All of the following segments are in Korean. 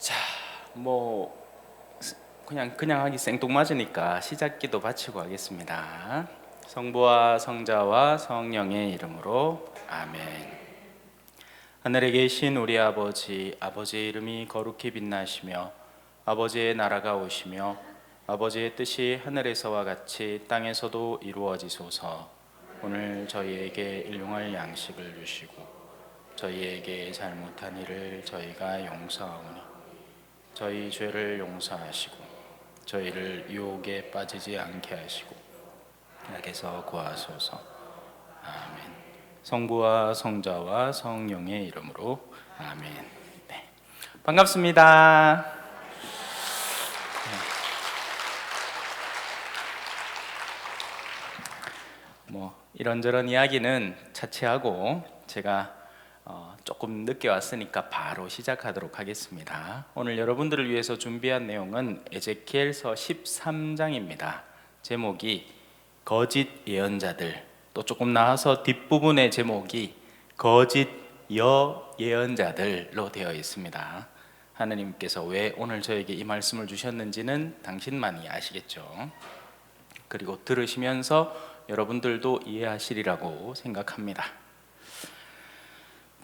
자, 뭐 그냥 하기 생뚱맞으니까 시작기도 바치고 하겠습니다. 성부와 성자와 성령의 이름으로 아멘. 하늘에 계신 우리 아버지, 아버지의 이름이 거룩히 빛나시며 아버지의 나라가 오시며 아버지의 뜻이 하늘에서와 같이 땅에서도 이루어지소서. 오늘 저희에게 일용할 양식을 주시고 저희에게 잘못한 일을 저희가 용서하오니 저희 죄를 용서하시고 저희를 유혹에 빠지지 않게 하시고 악에서 구하소서. 아멘. 성부와 성자와 성령의 이름으로 아멘. 네. 반갑습니다. 이런저런 이야기는 차치하고 제가 조금 늦게 왔으니까 바로 시작하도록 하겠습니다. 오늘 여러분들을 위해서 준비한 내용은 에제키엘서 13장입니다. 제목이 거짓 예언자들, 또 조금 나아서 뒷부분의 제목이 거짓 예언자들로 되어 있습니다. 하느님께서 왜 오늘 저에게 이 말씀을 주셨는지는 당신만이 아시겠죠. 그리고 들으시면서 여러분들도 이해하시리라고 생각합니다.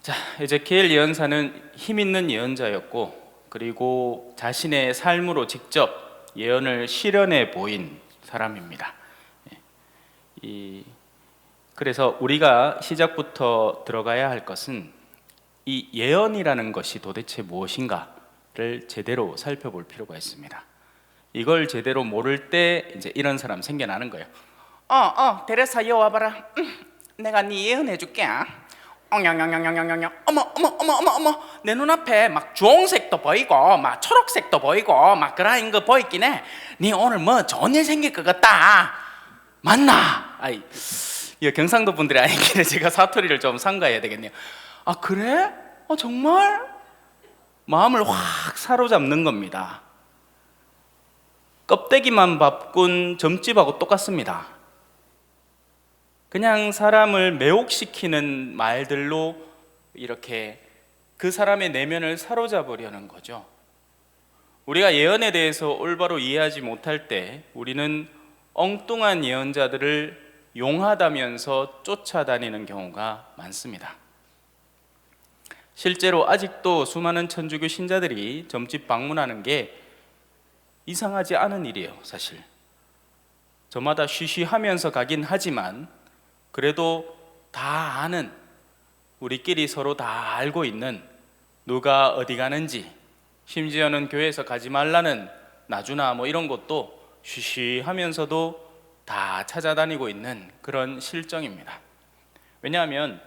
자, 에제키엘 예언사는 힘 있는 예언자였고, 그리고 자신의 삶으로 직접 예언을 실현해 보인 사람입니다. 그래서 우리가 시작부터 들어가야 할 것은 이 예언이라는 것이 도대체 무엇인가를 제대로 살펴볼 필요가 있습니다. 이걸 제대로 모를 때 이제 이런 사람 생겨나는 거예요. 데레사 여와봐라. 내가 네 예언해 줄게. 어머, 내 눈앞에 막 주홍색도 보이고 막 초록색도 보이고 막 그라인 거 보이긴 해. 네 오늘 뭐 좋은 일 생길 것 같다. 맞나? 아이, 이 경상도 분들이 아니길래 제가 사투리를 좀 삼가해야 되겠네요. 아, 그래? 정말? 마음을 확 사로잡는 겁니다. 껍데기만 바꾼 점집하고 똑같습니다. 그냥 사람을 매혹시키는 말들로 이렇게 그 사람의 내면을 사로잡으려는 거죠. 우리가 예언에 대해서 올바로 이해하지 못할 때 우리는 엉뚱한 예언자들을 용하다면서 쫓아다니는 경우가 많습니다. 실제로 아직도 수많은 천주교 신자들이 점집 방문하는 게 이상하지 않은 일이에요, 사실. 저마다 쉬쉬하면서 가긴 하지만 그래도 다 아는, 우리끼리 서로 다 알고 있는, 누가 어디 가는지, 심지어는 교회에서 가지 말라는 나주나 뭐 이런 것도 쉬쉬하면서도 다 찾아다니고 있는 그런 실정입니다. 왜냐하면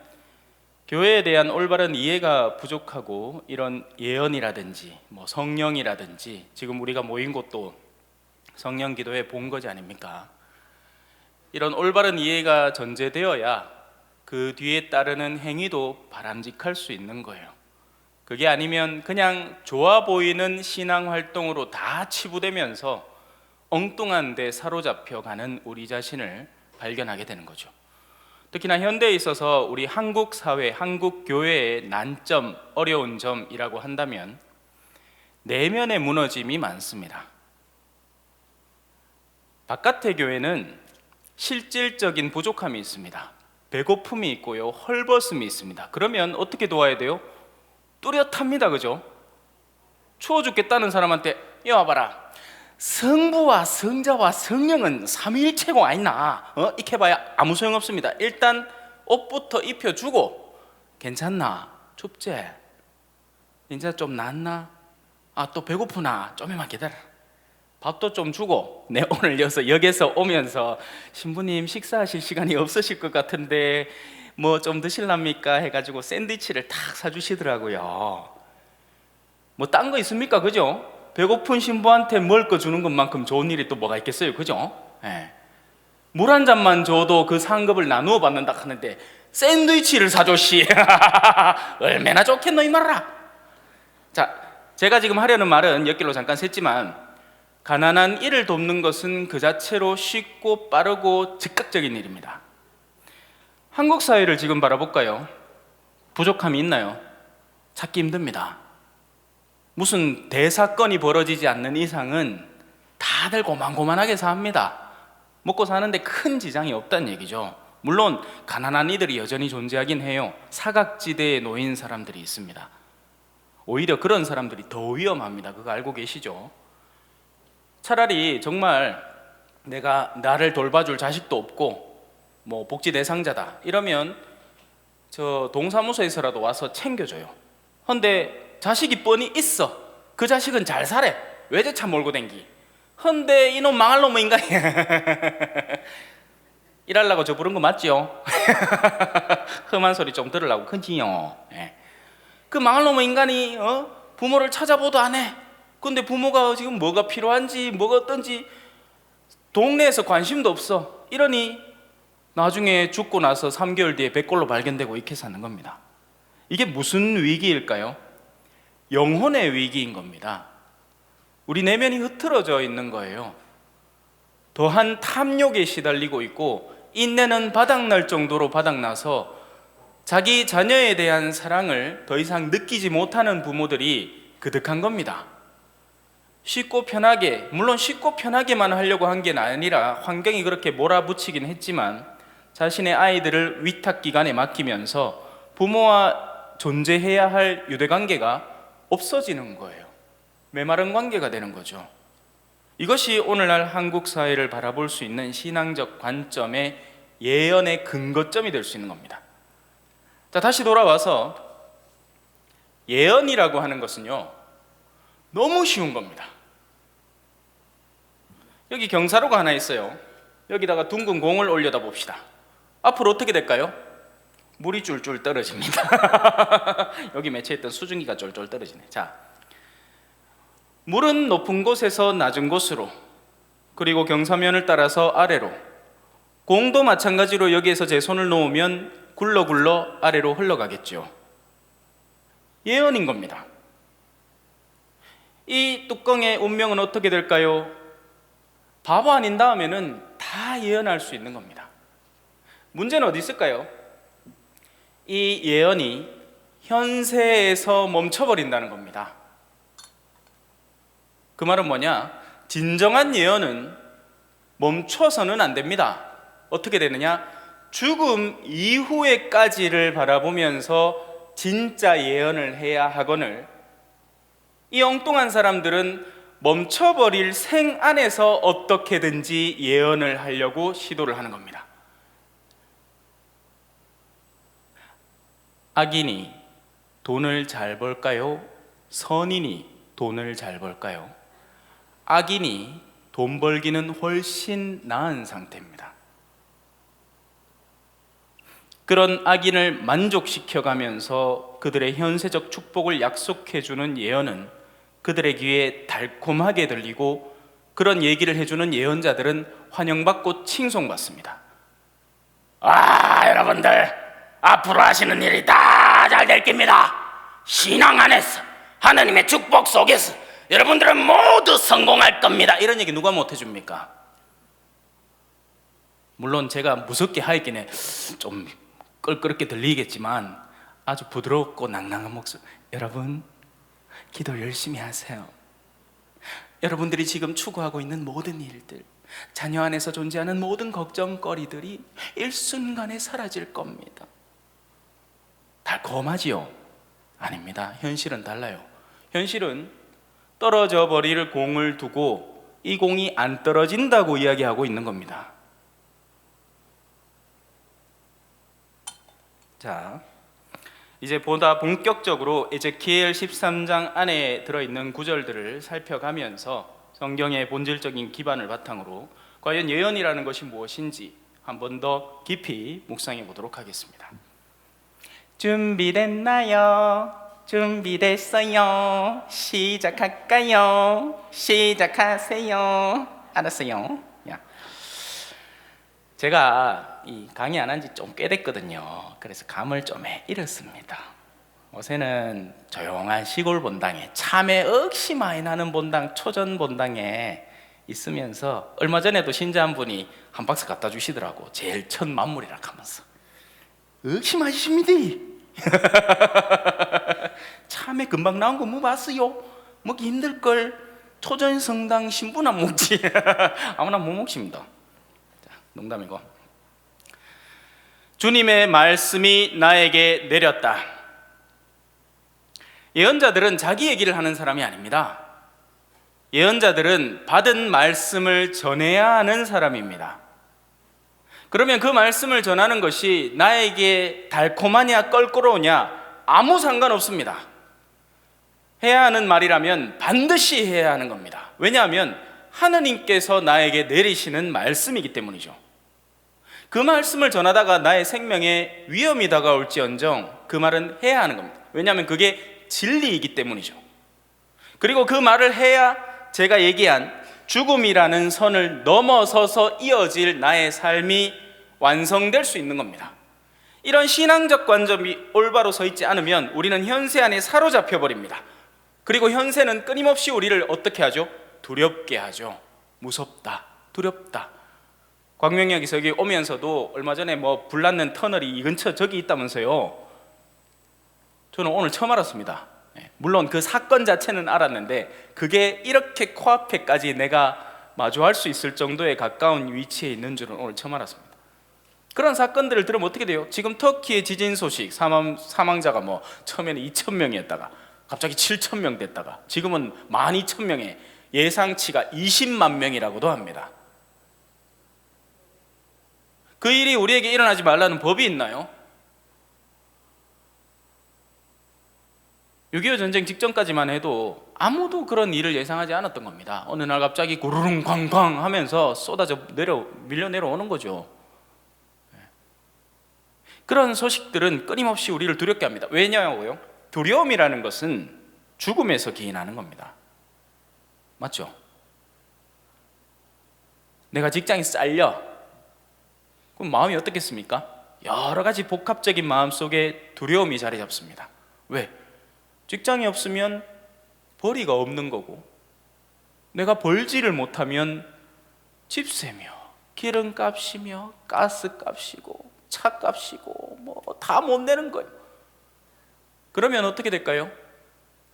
교회에 대한 올바른 이해가 부족하고 이런 예언이라든지 뭐 성령이라든지 지금 우리가 모인 곳도 성령 기도회 본 거지 아닙니까? 이런 올바른 이해가 전제되어야 그 뒤에 따르는 행위도 바람직할 수 있는 거예요. 그게 아니면 그냥 좋아 보이는 신앙 활동으로 다 치부되면서 엉뚱한 데 사로잡혀가는 우리 자신을 발견하게 되는 거죠. 특히나 현대에 있어서 우리 한국 사회, 한국 교회의 난점, 어려운 점이라고 한다면 내면의 무너짐이 많습니다. 바깥의 교회는 실질적인 부족함이 있습니다. 배고픔이 있고요, 헐벗음이 있습니다. 그러면 어떻게 도와야 돼요? 뚜렷합니다, 그죠? 추워 죽겠다는 사람한테 여와봐라, 성부와 성자와 성령은 삼위일체고 아니나 이렇게 봐야 아무 소용없습니다. 일단 옷부터 입혀주고, 괜찮나? 춥지? 이제 좀 낫나? 또 배고프나? 좀만 기다려. 밥도 좀 주고, 내 오늘 역에서 오면서 신부님 식사하실 시간이 없으실 것 같은데 뭐 좀 드실랍니까? 해가지고 샌드위치를 탁 사주시더라고요. 뭐 딴 거 있습니까? 그죠? 배고픈 신부한테 먹을 거 주는 것만큼 좋은 일이 또 뭐가 있겠어요? 그죠? 물 한 잔만 줘도 그 상급을 나누어 받는다 하는데 샌드위치를 사줬시. 얼마나 좋겠노 이 말아. 자, 제가 지금 하려는 말은 엿길로 잠깐 샜지만 가난한 이를 돕는 것은 그 자체로 쉽고 빠르고 즉각적인 일입니다. 한국 사회를 지금 바라볼까요? 부족함이 있나요? 찾기 힘듭니다. 무슨 대사건이 벌어지지 않는 이상은 다들 고만고만하게 삽니다. 먹고 사는데 큰 지장이 없다는 얘기죠. 물론 가난한 이들이 여전히 존재하긴 해요. 사각지대에 놓인 사람들이 있습니다. 오히려 그런 사람들이 더 위험합니다. 그거 알고 계시죠? 차라리 정말 내가 나를 돌봐줄 자식도 없고 뭐 복지 대상자다 이러면 저 동사무소에서라도 와서 챙겨줘요. 헌데 자식이 뻔히 있어. 그 자식은 잘 살아. 외제차 몰고 댕기. 헌데 이놈 망할 놈의 인간이 일하려고 저 부른 거 맞죠? 험한 소리 좀 들으려고 큰지요. 예. 그 망할 놈의 인간이 부모를 찾아보도 안 해. 근데 부모가 지금 뭐가 필요한지 뭐가 어떤지 동네에서 관심도 없어. 이러니 나중에 죽고 나서 3개월 뒤에 백골로 발견되고 이렇게 사는 겁니다. 이게 무슨 위기일까요? 영혼의 위기인 겁니다. 우리 내면이 흐트러져 있는 거예요. 더한 탐욕에 시달리고 있고 인내는 바닥날 정도로 바닥나서 자기 자녀에 대한 사랑을 더 이상 느끼지 못하는 부모들이 그득한 겁니다. 쉽고 편하게, 물론 쉽고 편하게만 하려고 한 게 아니라 환경이 그렇게 몰아붙이긴 했지만 자신의 아이들을 위탁기관에 맡기면서 부모와 존재해야 할 유대관계가 없어지는 거예요. 메마른 관계가 되는 거죠. 이것이 오늘날 한국 사회를 바라볼 수 있는 신앙적 관점의 예언의 근거점이 될 수 있는 겁니다. 자, 다시 돌아와서 예언이라고 하는 것은요, 너무 쉬운 겁니다. 여기 경사로가 하나 있어요. 여기다가 둥근 공을 올려다 봅시다. 앞으로 어떻게 될까요? 물이 쫄쫄 떨어집니다. 여기 매체했던 수증기가 쫄쫄 떨어지네. 자, 물은 높은 곳에서 낮은 곳으로, 그리고 경사면을 따라서 아래로, 공도 마찬가지로 여기에서 제 손을 놓으면 굴러굴러 아래로 흘러가겠죠. 예언인 겁니다. 이 뚜껑의 운명은 어떻게 될까요? 바보 아닌 다음에는 다 예언할 수 있는 겁니다. 문제는 어디 있을까요? 이 예언이 현세에서 멈춰버린다는 겁니다. 그 말은 뭐냐? 진정한 예언은 멈춰서는 안 됩니다. 어떻게 되느냐? 죽음 이후에까지를 바라보면서 진짜 예언을 해야 하거늘, 이 엉뚱한 사람들은 멈춰버릴 생 안에서 어떻게든지 예언을 하려고 시도를 하는 겁니다. 악인이 돈을 잘 벌까요? 선인이 돈을 잘 벌까요? 악인이 돈 벌기는 훨씬 나은 상태입니다. 그런 악인을 만족시켜가면서 그들의 현세적 축복을 약속해주는 예언은 그들의 귀에 달콤하게 들리고, 그런 얘기를 해주는 예언자들은 환영받고 칭송받습니다. 여러분들 앞으로 하시는 일이 다 잘 될 겁니다. 신앙 안에서 하나님의 축복 속에서 여러분들은 모두 성공할 겁니다. 이런 얘기 누가 못 해줍니까? 물론 제가 무섭게 하기는 좀 껄끄럽게 들리겠지만 아주 부드럽고 낭낭한 목소리, 여러분 기도 열심히 하세요. 여러분들이 지금 추구하고 있는 모든 일들, 자녀 안에서 존재하는 모든 걱정거리들이 일순간에 사라질 겁니다. 달콤하지요? 아닙니다. 현실은 달라요. 현실은 떨어져 버릴 공을 두고 이 공이 안 떨어진다고 이야기하고 있는 겁니다. 자, 이제 보다 본격적으로 에제키엘 13장 안에 들어있는 구절들을 살펴가면서 성경의 본질적인 기반을 바탕으로 과연 예언이라는 것이 무엇인지 한 번 더 깊이 묵상해 보도록 하겠습니다. 준비됐나요? 준비됐어요? 시작할까요? 시작하세요. 알았어요. 야. 제가 이 강의 안 한 지 좀 꽤 됐거든요. 그래서 감을 좀 잃었습니다. 요새는 조용한 시골 본당에, 참외 억시 많이 나는 본당, 초전 본당에 있으면서 얼마 전에도 신자 한 분이 한 박스 갖다 주시더라고. 제일 첫 만물이라 하면서. 억시 맛있습니다. 참외 금방 나온 거 뭐 봤어요? 먹기 힘들걸. 초전성당 신부나 먹지. 아무나 못 먹습니다. 자, 농담이고. 주님의 말씀이 나에게 내렸다. 예언자들은 자기 얘기를 하는 사람이 아닙니다. 예언자들은 받은 말씀을 전해야 하는 사람입니다. 그러면 그 말씀을 전하는 것이 나에게 달콤하냐 껄끄러우냐 아무 상관없습니다. 해야 하는 말이라면 반드시 해야 하는 겁니다. 왜냐하면 하느님께서 나에게 내리시는 말씀이기 때문이죠. 그 말씀을 전하다가 나의 생명에 위험이 다가올지언정 그 말은 해야 하는 겁니다. 왜냐하면 그게 진리이기 때문이죠. 그리고 그 말을 해야 제가 얘기한 죽음이라는 선을 넘어서서 이어질 나의 삶이 완성될 수 있는 겁니다. 이런 신앙적 관점이 올바로 서 있지 않으면 우리는 현세 안에 사로잡혀 버립니다. 그리고 현세는 끊임없이 우리를 어떻게 하죠? 두렵게 하죠. 무섭다, 두렵다. 광명역에서 여기 오면서도 얼마 전에 뭐 불났는 터널이 이 근처 저기 있다면서요. 저는 오늘 처음 알았습니다. 물론 그 사건 자체는 알았는데 그게 이렇게 코앞에까지 내가 마주할 수 있을 정도에 가까운 위치에 있는 줄은 오늘 처음 알았습니다. 그런 사건들을 들으면 어떻게 돼요? 지금 터키의 지진 소식, 사망자가 뭐 처음에는 2,000명이었다가 갑자기 7,000명 됐다가 지금은 12,000명에 예상치가 20만 명이라고도 합니다. 그 일이 우리에게 일어나지 말라는 법이 있나요? 6.25 전쟁 직전까지만 해도 아무도 그런 일을 예상하지 않았던 겁니다. 어느 날 갑자기 구르릉 광광 하면서 쏟아져 밀려 내려오는 거죠. 그런 소식들은 끊임없이 우리를 두렵게 합니다. 왜냐고요? 두려움이라는 것은 죽음에서 기인하는 겁니다. 맞죠? 내가 직장에서 잘려. 그럼 마음이 어떻겠습니까? 여러 가지 복합적인 마음 속에 두려움이 자리 잡습니다. 왜? 직장이 없으면 벌이가 없는 거고, 내가 벌지를 못하면 집세며 기름값이며 가스값이고 차값이고 뭐 다 못 내는 거예요. 그러면 어떻게 될까요?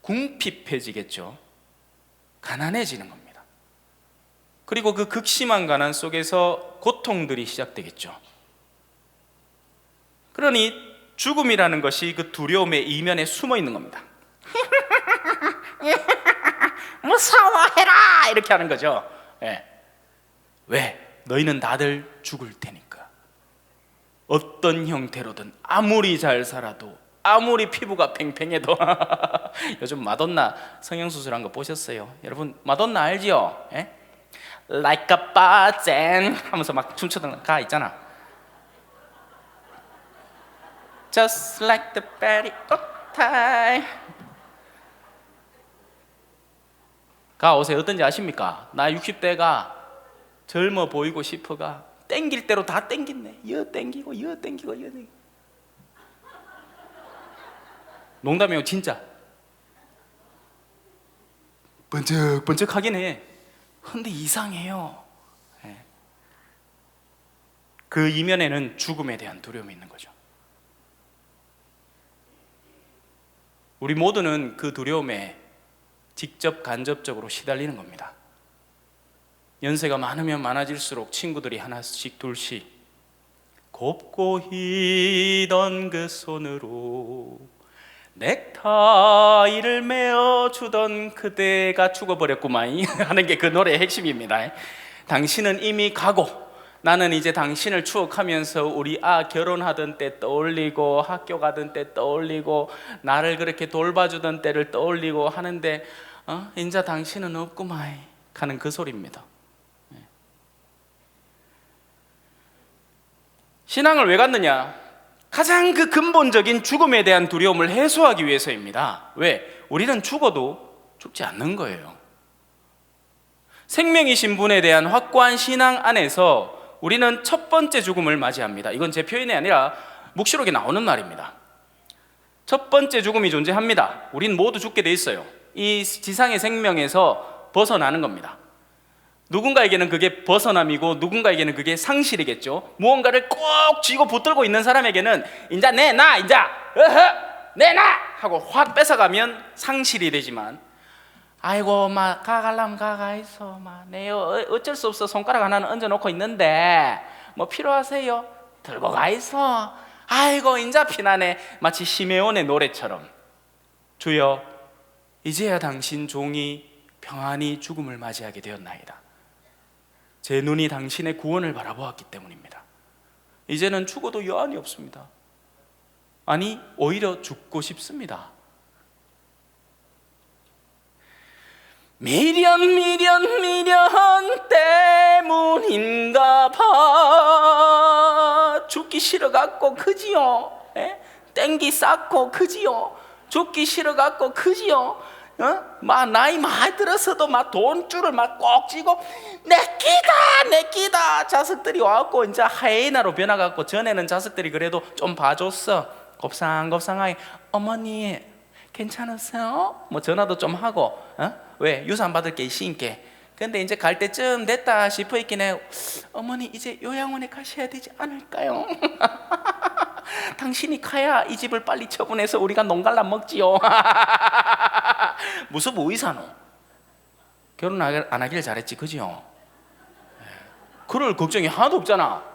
궁핍해지겠죠. 가난해지는 겁니다. 그리고 그 극심한 가난 속에서 고통들이 시작되겠죠. 그러니 죽음이라는 것이 그 두려움의 이면에 숨어 있는 겁니다. 무서워해라 이렇게 하는 거죠. 네. 왜? 너희는 다들 죽을 테니까. 어떤 형태로든 아무리 잘 살아도 아무리 피부가 팽팽해도 요즘 마돈나 성형수술한 거 보셨어요? 여러분 마돈나 알지요? 예? Like a button 하면서 막 춤추던 가 있잖아. Just like the berry of time. 가 옷에 어떤지 아십니까? 나 60대가 젊어 보이고 싶어가 땡길 대로 다 땡겼네. 여 땡기고 여 땡기고 여 땡기고. 농담이에요 진짜. 번쩍번쩍하긴 해. 근데 이상해요. 네. 그 이면에는 죽음에 대한 두려움이 있는 거죠. 우리 모두는 그 두려움에 직접 간접적으로 시달리는 겁니다. 연세가 많으면 많아질수록 친구들이 하나씩 둘씩 곱고 희던 그 손으로 넥타이를 메어주던 그대가 죽어버렸구만 하는 게 그 노래의 핵심입니다. 당신은 이미 가고 나는 이제 당신을 추억하면서 우리 결혼하던 때 떠올리고 학교 가던 때 떠올리고 나를 그렇게 돌봐주던 때를 떠올리고 하는데 인자 당신은 없구만 하는 그 소리입니다. 신앙을 왜 갖느냐? 가장 그 근본적인 죽음에 대한 두려움을 해소하기 위해서입니다. 왜? 우리는 죽어도 죽지 않는 거예요. 생명이신 분에 대한 확고한 신앙 안에서 우리는 첫 번째 죽음을 맞이합니다. 이건 제 표현이 아니라 묵시록에 나오는 말입니다. 첫 번째 죽음이 존재합니다. 우린 모두 죽게 돼 있어요. 이 지상의 생명에서 벗어나는 겁니다. 누군가에게는 그게 벗어남이고 누군가에게는 그게 상실이겠죠. 무언가를 꼭 쥐고 붙들고 있는 사람에게는 인자 내놔 인자 내놔 하고 확 뺏어가면 상실이 되지만, 아이고 막 가갈라면 가가 있어 막내 어쩔 수 없어 손가락 하나는 얹어놓고 있는데 뭐 필요하세요? 들고 가 있어. 아이고 인자 피나네. 마치 시메온의 노래처럼 주여 이제야 당신 종이 평안히 죽음을 맞이하게 되었나이다. 제 눈이 당신의 구원을 바라보았기 때문입니다. 이제는 죽어도 여한이 없습니다. 아니 오히려 죽고 싶습니다. 미련 때문인가 봐. 죽기 싫어갖고 그지요. 땡기 쌓고 그지요. 죽기 싫어갖고 그지요. 막 나이 많이 들어서도 막 돈줄을 막 꼭 쥐고 내 끼다 자석들이 와갖고 이제 하이에나로 변해갖고, 전에는 자석들이 그래도 좀 봐줬어. 곱상곱상하게 어머니 괜찮으세요? 뭐 전화도 좀 하고 왜 유산 받을 게 있으니까. 근데 이제 갈 때쯤 됐다 싶어 있긴 해. 어머니 이제 요양원에 가셔야 되지 않을까요? 당신이 가야 이 집을 빨리 처분해서 우리가 농갈라 먹지요. 무슨 의사노? 결혼 안 하길 잘했지 그지요? 그럴 걱정이 하나도 없잖아.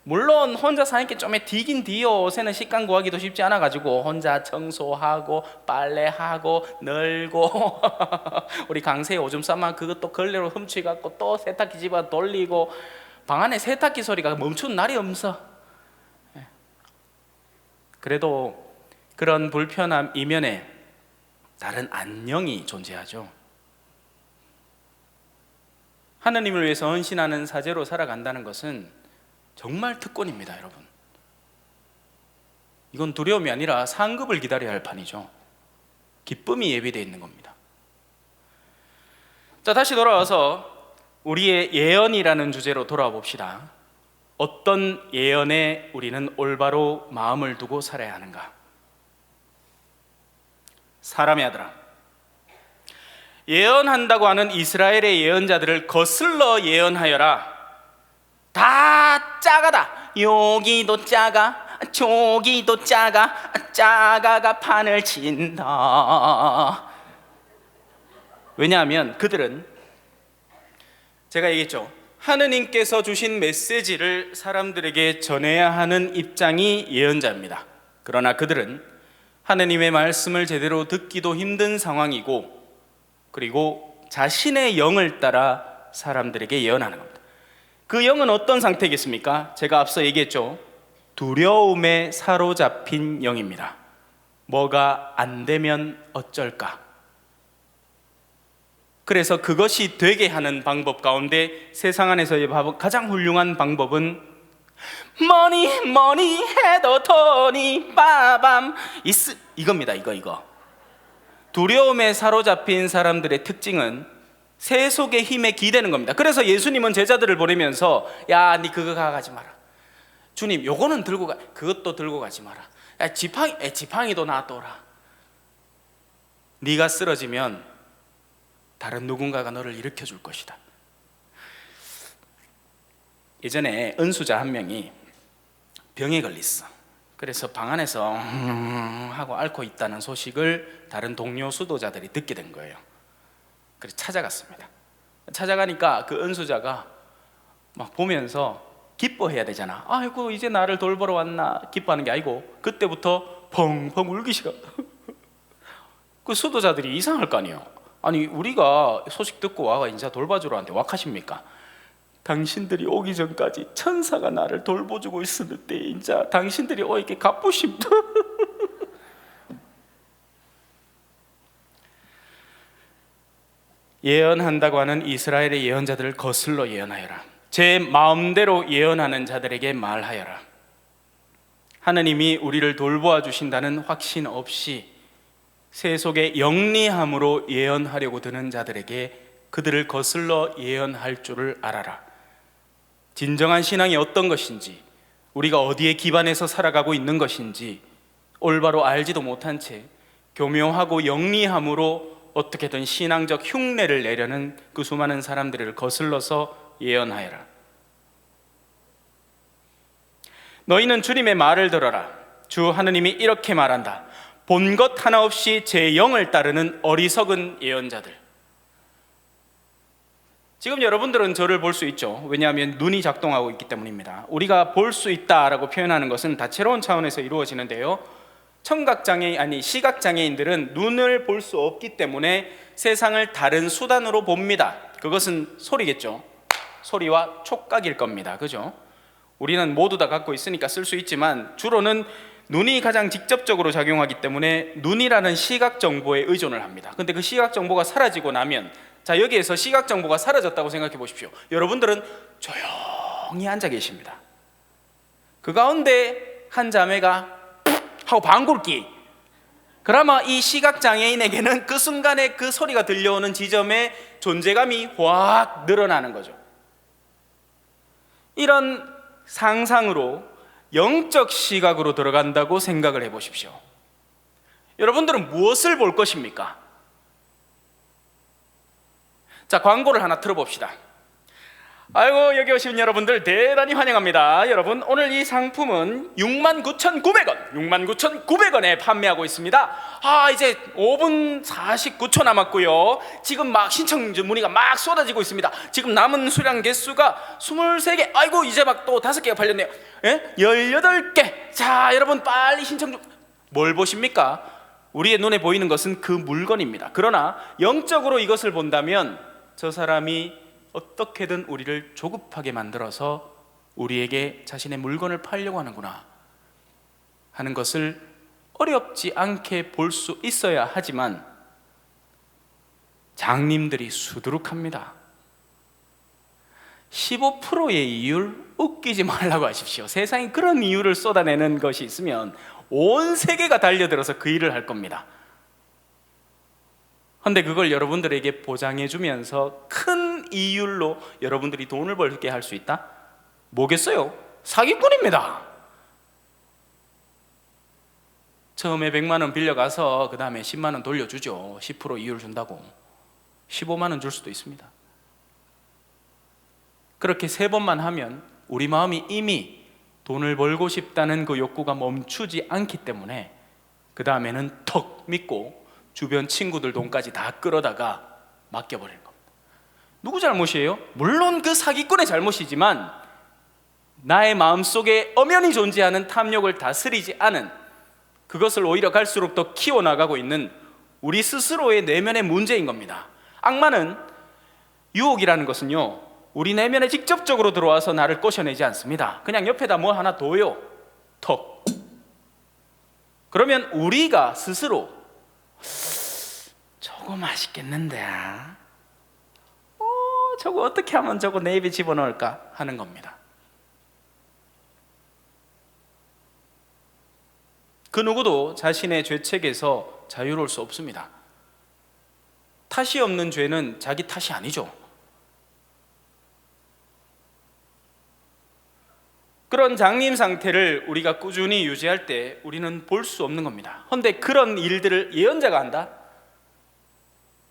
물론 혼자 사니까 좀 뒤긴 뒤요. 요새는 식감 구하기도 쉽지 않아가지고 혼자 청소하고 빨래하고 널고 우리 강세 오줌 싸면 그것도 걸레로 훔치갖고 또 세탁기 집어 돌리고 방 안에 세탁기 소리가 멈춘 날이 없어. 그래도 그런 불편함 이면에 다른 안녕이 존재하죠. 하느님을 위해서 헌신하는 사제로 살아간다는 것은 정말 특권입니다, 여러분. 이건 두려움이 아니라 상급을 기다려야 할 판이죠. 기쁨이 예비되어 있는 겁니다. 자, 다시 돌아와서 우리의 예언이라는 주제로 돌아와 봅시다. 어떤 예언에 우리는 올바로 마음을 두고 살아야 하는가? 사람의 아들아, 예언한다고 하는 이스라엘의 예언자들을 거슬러 예언하여라. 다 짜가다. 여기도 짜가, 저기도 짜가, 짜가가 판을 친다. 왜냐하면 그들은, 제가 얘기했죠, 하느님께서 주신 메시지를 사람들에게 전해야 하는 입장이 예언자입니다. 그러나 그들은 하느님의 말씀을 제대로 듣기도 힘든 상황이고, 그리고 자신의 영을 따라 사람들에게 예언하는 겁니다. 그 영은 어떤 상태겠습니까? 제가 앞서 얘기했죠. 두려움에 사로잡힌 영입니다. 뭐가 안 되면 어쩔까? 그래서 그것이 되게 하는 방법 가운데 세상 안에서의 가장 훌륭한 방법은 뭐니 해도 돈이 빠밤 이겁니다. 이거 두려움에 사로잡힌 사람들의 특징은 세속의 힘에 기대는 겁니다. 그래서 예수님은 제자들을 보내면서 야, 니 그거 가지 마라. 주님, 요거는 들고 가. 그것도 들고 가지 마라. 야, 지팡이도 놔둬라. 네가 쓰러지면 다른 누군가가 너를 일으켜 줄 것이다. 예전에 은수자 한 명이 병에 걸렸어. 그래서 방 안에서 하고 앓고 있다는 소식을 다른 동료 수도자들이 듣게 된 거예요. 그래서 찾아갔습니다. 찾아가니까 그 은수자가 막 보면서 기뻐해야 되잖아. 아이고 이제 나를 돌보러 왔나. 기뻐하는 게 아니고 그때부터 펑펑 울기 시작. 그 수도자들이 이상할 거 아니에요. 아니 우리가 소식 듣고 와가 인자 돌봐주러 왔는데 왁하십니까? 당신들이 오기 전까지 천사가 나를 돌보주고 있었는데 인자 당신들이 오이게 갚으십다. 예언한다고 하는 이스라엘의 예언자들을 거슬러 예언하여라. 제 마음대로 예언하는 자들에게 말하여라. 하느님이 우리를 돌보아 주신다는 확신 없이 세속의 영리함으로 예언하려고 드는 자들에게 그들을 거슬러 예언할 줄을 알아라. 진정한 신앙이 어떤 것인지, 우리가 어디에 기반해서 살아가고 있는 것인지 올바로 알지도 못한 채 교묘하고 영리함으로 어떻게든 신앙적 흉내를 내려는 그 수많은 사람들을 거슬러서 예언하여라. 너희는 주님의 말을 들어라. 주 하느님이 이렇게 말한다. 본 것 하나 없이 제 영을 따르는 어리석은 예언자들. 지금 여러분들은 저를 볼 수 있죠. 왜냐하면 눈이 작동하고 있기 때문입니다. 우리가 볼 수 있다라고 표현하는 것은 다채로운 차원에서 이루어지는데요, 청각장애인, 아니 시각장애인들은 눈을 볼 수 없기 때문에 세상을 다른 수단으로 봅니다. 그것은 소리겠죠. 소리와 촉각일 겁니다. 그죠? 우리는 모두 다 갖고 있으니까 쓸 수 있지만 주로는 눈이 가장 직접적으로 작용하기 때문에 눈이라는 시각 정보에 의존을 합니다. 근데 그 시각 정보가 사라지고 나면, 자, 여기에서 시각 정보가 사라졌다고 생각해 보십시오. 여러분들은 조용히 앉아 계십니다. 그 가운데 한 자매가 하고 방귀를 그러면 이 시각장애인에게는 그 순간에 그 소리가 들려오는 지점에 존재감이 확 늘어나는 거죠. 이런 상상으로 영적 시각으로 들어간다고 생각을 해보십시오. 여러분들은 무엇을 볼 것입니까? 자, 광고를 하나 틀어봅시다. 아이고, 여기 오신 여러분들 대단히 환영합니다. 여러분, 오늘 이 상품은 69,900원, 69,900원에 판매하고 있습니다. 이제 5분 49초 남았고요. 지금 막 신청 문의가 막 쏟아지고 있습니다. 지금 남은 수량 개수가 23개. 아이고, 이제 막 또 5개가 팔렸네요. 18개. 자, 여러분 빨리 신청 좀. 뭘 보십니까? 우리의 눈에 보이는 것은 그 물건입니다. 그러나 영적으로 이것을 본다면 저 사람이 어떻게든 우리를 조급하게 만들어서 우리에게 자신의 물건을 팔려고 하는구나 하는 것을 어렵지 않게 볼 수 있어야 하지만 장님들이 수두룩합니다. 15%의 이율 웃기지 말라고 하십시오. 세상에 그런 이유를 쏟아내는 것이 있으면 온 세계가 달려들어서 그 일을 할 겁니다. 그런데 그걸 여러분들에게 보장해주면서 큰 이율로 여러분들이 돈을 벌게 할 수 있다? 뭐겠어요? 사기꾼입니다. 처음에 100만 원 빌려가서 그 다음에 10만 원 돌려주죠. 10% 이율 준다고. 15만 원 줄 수도 있습니다. 그렇게 3번만 하면 우리 마음이 이미 돈을 벌고 싶다는 그 욕구가 멈추지 않기 때문에 그 다음에는 턱 믿고 주변 친구들 돈까지 다 끌어다가 맡겨버리는 겁니다. 누구 잘못이에요? 물론 그 사기꾼의 잘못이지만 나의 마음속에 엄연히 존재하는 탐욕을 다스리지 않은, 그것을 오히려 갈수록 더 키워나가고 있는 우리 스스로의 내면의 문제인 겁니다. 악마는, 유혹이라는 것은요, 우리 내면에 직접적으로 들어와서 나를 꼬셔내지 않습니다. 그냥 옆에다 뭐 하나 둬요. 턱. 그러면 우리가 스스로 저거 맛있겠는데, 저거 어떻게 하면 저거 내 입에 집어넣을까 하는 겁니다. 그 누구도 자신의 죄책에서 자유로울 수 없습니다. 탓이 없는 죄는 자기 탓이 아니죠. 그런 장님 상태를 우리가 꾸준히 유지할 때 우리는 볼 수 없는 겁니다. 그런데 그런 일들을 예언자가 한다?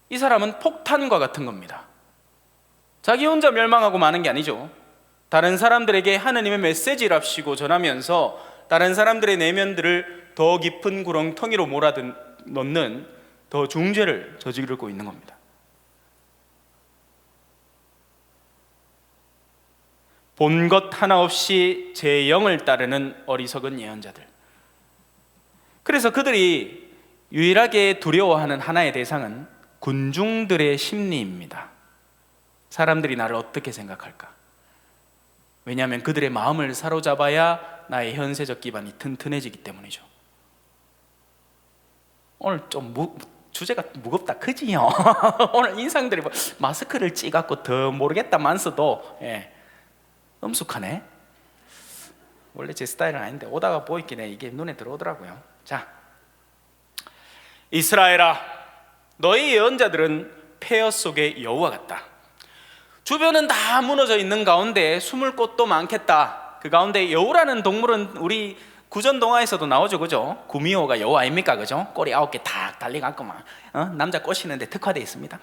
이 사람은 폭탄과 같은 겁니다. 자기 혼자 멸망하고 마는 게 아니죠. 다른 사람들에게 하느님의 메시지랍시고 전하면서 다른 사람들의 내면들을 더 깊은 구렁텅이로 몰아넣는 더 중죄를 저지르고 있는 겁니다. 본 것 하나 없이 제 영을 따르는 어리석은 예언자들. 그래서 그들이 유일하게 두려워하는 하나의 대상은 군중들의 심리입니다. 사람들이 나를 어떻게 생각할까? 왜냐하면 그들의 마음을 사로잡아야 나의 현세적 기반이 튼튼해지기 때문이죠. 오늘 좀 주제가 무겁다, 그지요? 오늘 인상들이 마스크를 찌갖고 더 모르겠다만서도 엄숙하네. 원래 제 스타일은 아닌데 오다가 보이긴 해. 이게 눈에 들어오더라고요. 자, 이스라엘아, 너희 예언자들은 폐허 속의 여우와 같다. 주변은 다 무너져 있는 가운데 숨을 곳도 많겠다. 그 가운데 여우라는 동물은 우리 구전 동화에서도 나오죠, 그죠? 구미호가 여우 아닙니까, 그죠? 꼬리 9개 탁 달려갖고 막 남자 꼬시는데 특화되어 있습니다.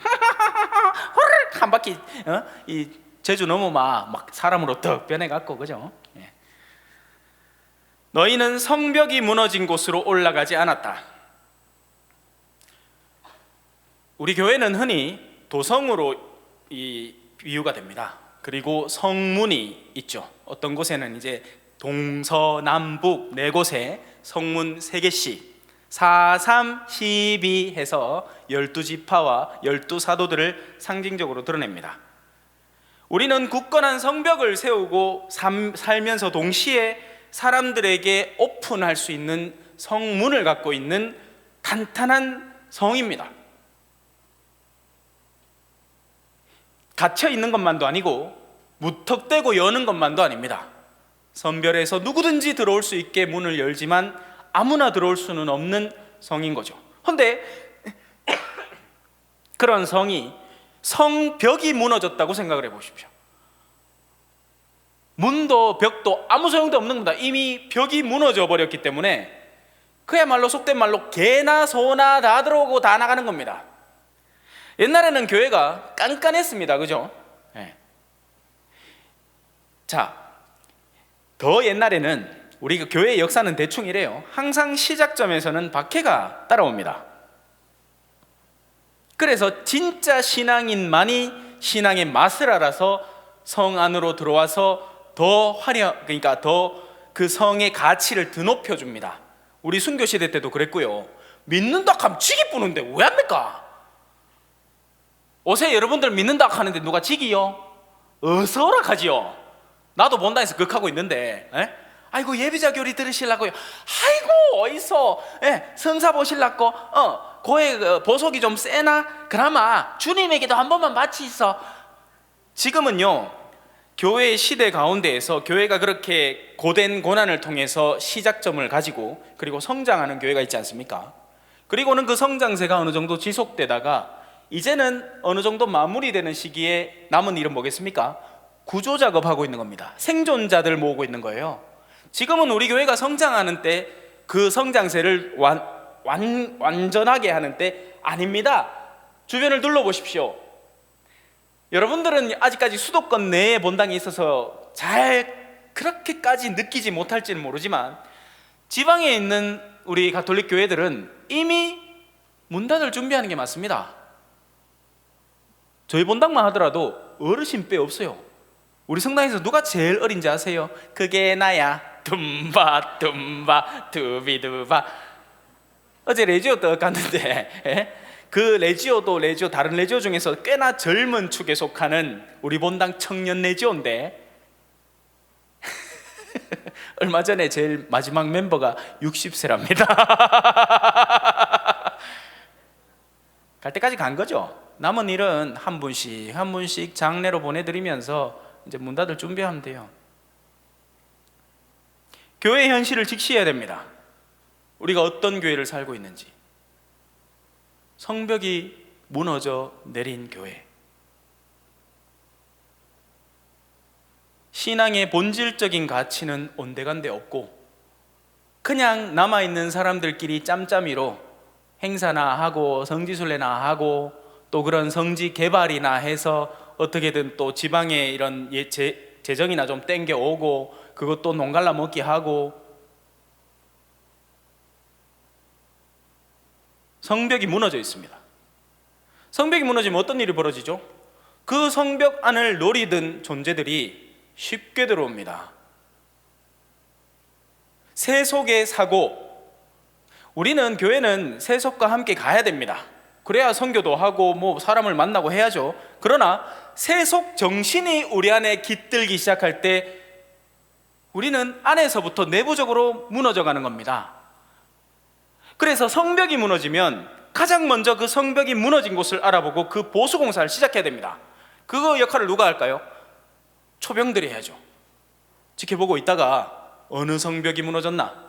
한 바퀴 이 제주 너무 막 사람으로 떡 변해갖고, 그죠? 너희는 성벽이 무너진 곳으로 올라가지 않았다. 우리 교회는 흔히 도성으로 이 비유가 됩니다. 그리고 성문이 있죠. 어떤 곳에는 이제 동서남북 네 곳에 성문 3개씩 4, 3, 12 해서 12지파와 12사도들을 상징적으로 드러냅니다. 우리는 굳건한 성벽을 세우고 살면서 동시에 사람들에게 오픈할 수 있는 성문을 갖고 있는 탄탄한 성입니다. 갇혀 있는 것만도 아니고 무턱대고 여는 것만도 아닙니다. 선별해서 누구든지 들어올 수 있게 문을 열지만 아무나 들어올 수는 없는 성인 거죠. 그런데 그런 성이 성벽이 무너졌다고 생각을 해보십시오. 문도 벽도 아무 소용도 없는 겁니다. 이미 벽이 무너져 버렸기 때문에 그야말로 속된 말로 개나 소나 다 들어오고 다 나가는 겁니다. 옛날에는 교회가 깐깐했습니다. 그죠? 네. 자, 더 옛날에는 우리 교회의 역사는 대충 이래요. 항상 시작점에서는 박해가 따라옵니다. 그래서 진짜 신앙인만이 신앙의 맛을 알아서 성 안으로 들어와서 더 그러니까 더 그 성의 가치를 드높여 줍니다. 우리 순교 시대 때도 그랬고요. 믿는다 하면 지기 뿌는데 왜 합니까? 요새 여러분들 믿는다 하는데 누가 지기요? 어서 오라 하지요. 나도 본다 해서 극하고 있는데, 아이고 예비자 교리 들으시려고요. 아이고 어디서 성사 보시려고 고의 보석이 좀 세나? 그나마 주님에게도 한 번만 마치 있어. 지금은요, 교회의 시대 가운데에서 교회가 그렇게 고된 고난을 통해서 시작점을 가지고 그리고 성장하는 교회가 있지 않습니까? 그리고는 그 성장세가 어느 정도 지속되다가 이제는 어느 정도 마무리되는 시기에 남은 일은 뭐겠습니까? 구조작업하고 있는 겁니다. 생존자들 모으고 있는 거예요. 지금은 우리 교회가 성장하는 때 그 성장세를 완전하게 하는 때 아닙니다. 주변을 둘러보십시오. 여러분들은 아직까지 수도권 내에 본당이 있어서 잘 그렇게까지 느끼지 못할지는 모르지만 지방에 있는 우리 가톨릭 교회들은 이미 문 닫을 준비하는 게 맞습니다. 저희 본당만 하더라도 어르신 빼 없어요. 우리 성당에서 누가 제일 어린지 아세요? 그게 나야. 둠바 둠바 두비두바. 어제 레지오 떡 갔는데 그 레지오도 레지오, 다른 레지오 중에서 꽤나 젊은 축에 속하는 우리 본당 청년 레지오인데 얼마 전에 제일 마지막 멤버가 60세랍니다. 갈 때까지 간 거죠. 남은 일은 한 분씩 한 분씩 장례로 보내드리면서 이제 문 닫을 준비하면 돼요. 교회의 현실을 직시해야 됩니다. 우리가 어떤 교회를 살고 있는지. 성벽이 무너져 내린 교회. 신앙의 본질적인 가치는 온데간데 없고 그냥 남아있는 사람들끼리 짬짬이로 행사나 하고 성지순례나 하고 또 그런 성지 개발이나 해서 어떻게든 또 지방에 이런 재정이나 좀 땡겨오고 그것도 농갈라 먹기 하고 성벽이 무너져 있습니다. 성벽이 무너지면 어떤 일이 벌어지죠? 그 성벽 안을 노리던 존재들이 쉽게 들어옵니다. 세속의 사고. 우리는 교회는 세속과 함께 가야 됩니다. 그래야 선교도 하고 뭐 사람을 만나고 해야죠. 그러나 세속 정신이 우리 안에 깃들기 시작할 때 우리는 안에서부터 내부적으로 무너져가는 겁니다. 그래서 성벽이 무너지면 가장 먼저 그 성벽이 무너진 곳을 알아보고 그 보수공사를 시작해야 됩니다. 그 역할을 누가 할까요? 초병들이 해야죠. 지켜보고 있다가 어느 성벽이 무너졌나?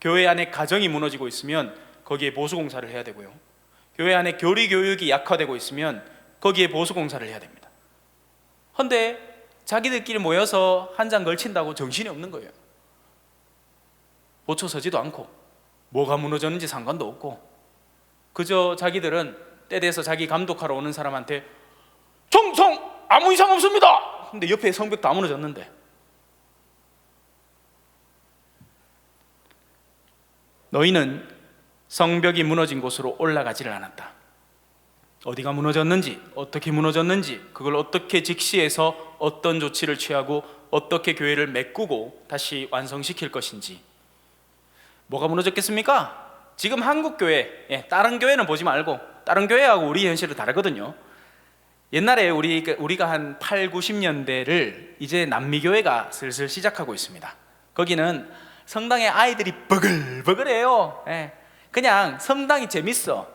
교회 안에 가정이 무너지고 있으면 거기에 보수공사를 해야 되고요. 교회 안에 교리 교육이 약화되고 있으면 거기에 보수공사를 해야 됩니다. 그런데 자기들끼리 모여서 한 장 걸친다고 정신이 없는 거예요. 보초 서지도 않고 뭐가 무너졌는지 상관도 없고 그저 자기들은 때 돼서 자기 감독하러 오는 사람한테 정성 아무 이상 없습니다. 근데 옆에 성벽 다 무너졌는데. 너희는 성벽이 무너진 곳으로 올라가지를 않았다. 어디가 무너졌는지, 어떻게 무너졌는지, 그걸 어떻게 직시해서 어떤 조치를 취하고 어떻게 교회를 메꾸고 다시 완성시킬 것인지. 뭐가 무너졌겠습니까? 지금 한국 교회, 다른 교회는 보지 말고, 다른 교회하고 우리 현실은 다르거든요. 옛날에 우리가 한 8, 90년대를 이제 남미교회가 슬슬 시작하고 있습니다. 거기는 성당에 아이들이 버글버글해요. 그냥 성당이 재밌어.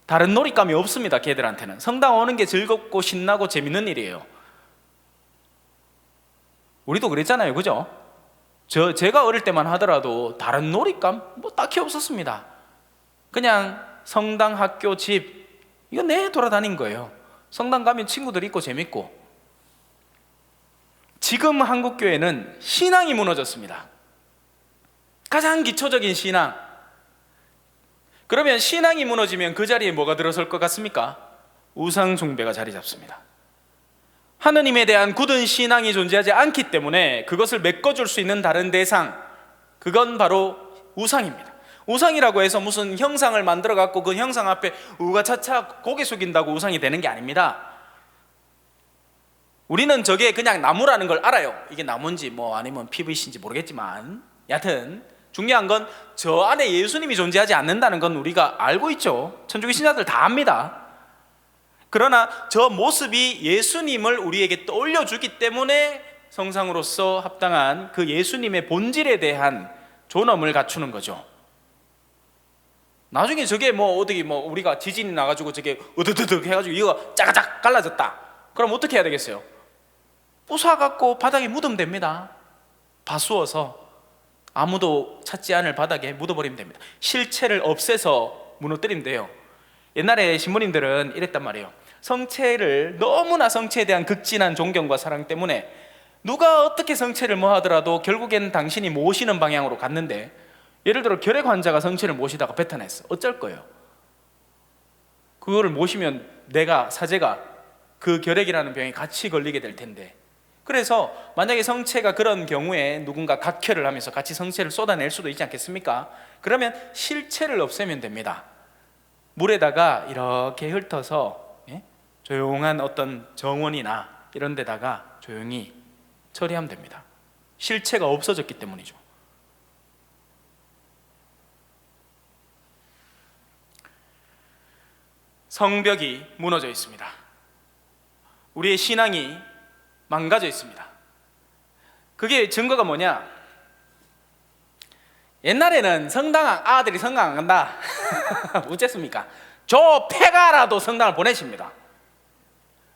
다른 놀잇감이 없습니다. 걔들한테는 성당 오는 게 즐겁고 신나고 재밌는 일이에요. 우리도 그랬잖아요, 그죠? 제가 어릴 때만 하더라도 다른 놀잇감 뭐 딱히 없었습니다. 그냥 성당, 학교, 집 이거 내 돌아다닌 거예요. 성당 가면 친구들 있고 재밌고. 지금 한국 교회는 신앙이 무너졌습니다. 가장 기초적인 신앙. 그러면 신앙이 무너지면 그 자리에 뭐가 들어설 것 같습니까? 우상 숭배가 자리 잡습니다. 하느님에 대한 굳은 신앙이 존재하지 않기 때문에 그것을 메꿔줄 수 있는 다른 대상, 그건 바로 우상입니다. 우상이라고 해서 무슨 형상을 만들어 갖고 그 형상 앞에 우가차차 고개 숙인다고 우상이 되는 게 아닙니다. 우리는 저게 그냥 나무라는 걸 알아요. 이게 나무인지 뭐 아니면 PVC인지 모르겠지만, 여하튼 중요한 건 저 안에 예수님이 존재하지 않는다는 건 우리가 알고 있죠. 천주교 신자들 다 압니다. 그러나 저 모습이 예수님을 우리에게 떠올려주기 때문에 성상으로서 합당한 그 예수님의 본질에 대한 존엄을 갖추는 거죠. 나중에 저게 뭐 어디 뭐 우리가 지진이 나가지고 저게 으드드득 해가지고 이거 짜가작 갈라졌다. 그럼 어떻게 해야 되겠어요? 부숴갖고 바닥에 묻으면 됩니다. 봐수어서 아무도 찾지 않을 바닥에 묻어버리면 됩니다. 실체를 없애서 무너뜨리면 돼요. 옛날에 신부님들은 이랬단 말이에요. 성체를, 너무나 성체에 대한 극진한 존경과 사랑 때문에 누가 어떻게 성체를 뭐 하더라도 결국에는 당신이 모시는 방향으로 갔는데, 예를 들어 결핵 환자가 성체를 모시다가 뱉어냈어. 어쩔 거예요? 그거를 모시면 사제가 그 결핵이라는 병에 같이 걸리게 될 텐데. 그래서 만약에 성체가 그런 경우에 누군가 각혈을 하면서 같이 성체를 쏟아낼 수도 있지 않겠습니까? 그러면 실체를 없애면 됩니다. 물에다가 이렇게 훑어서 조용한 어떤 정원이나 이런 데다가 조용히 처리하면 됩니다. 실체가 없어졌기 때문이죠. 성벽이 무너져 있습니다. 우리의 신앙이 망가져 있습니다. 그게 증거가 뭐냐? 옛날에는 아들이 성당 안 간다. 어쨌습니까? 저 폐가라도 성당을 보내십니다.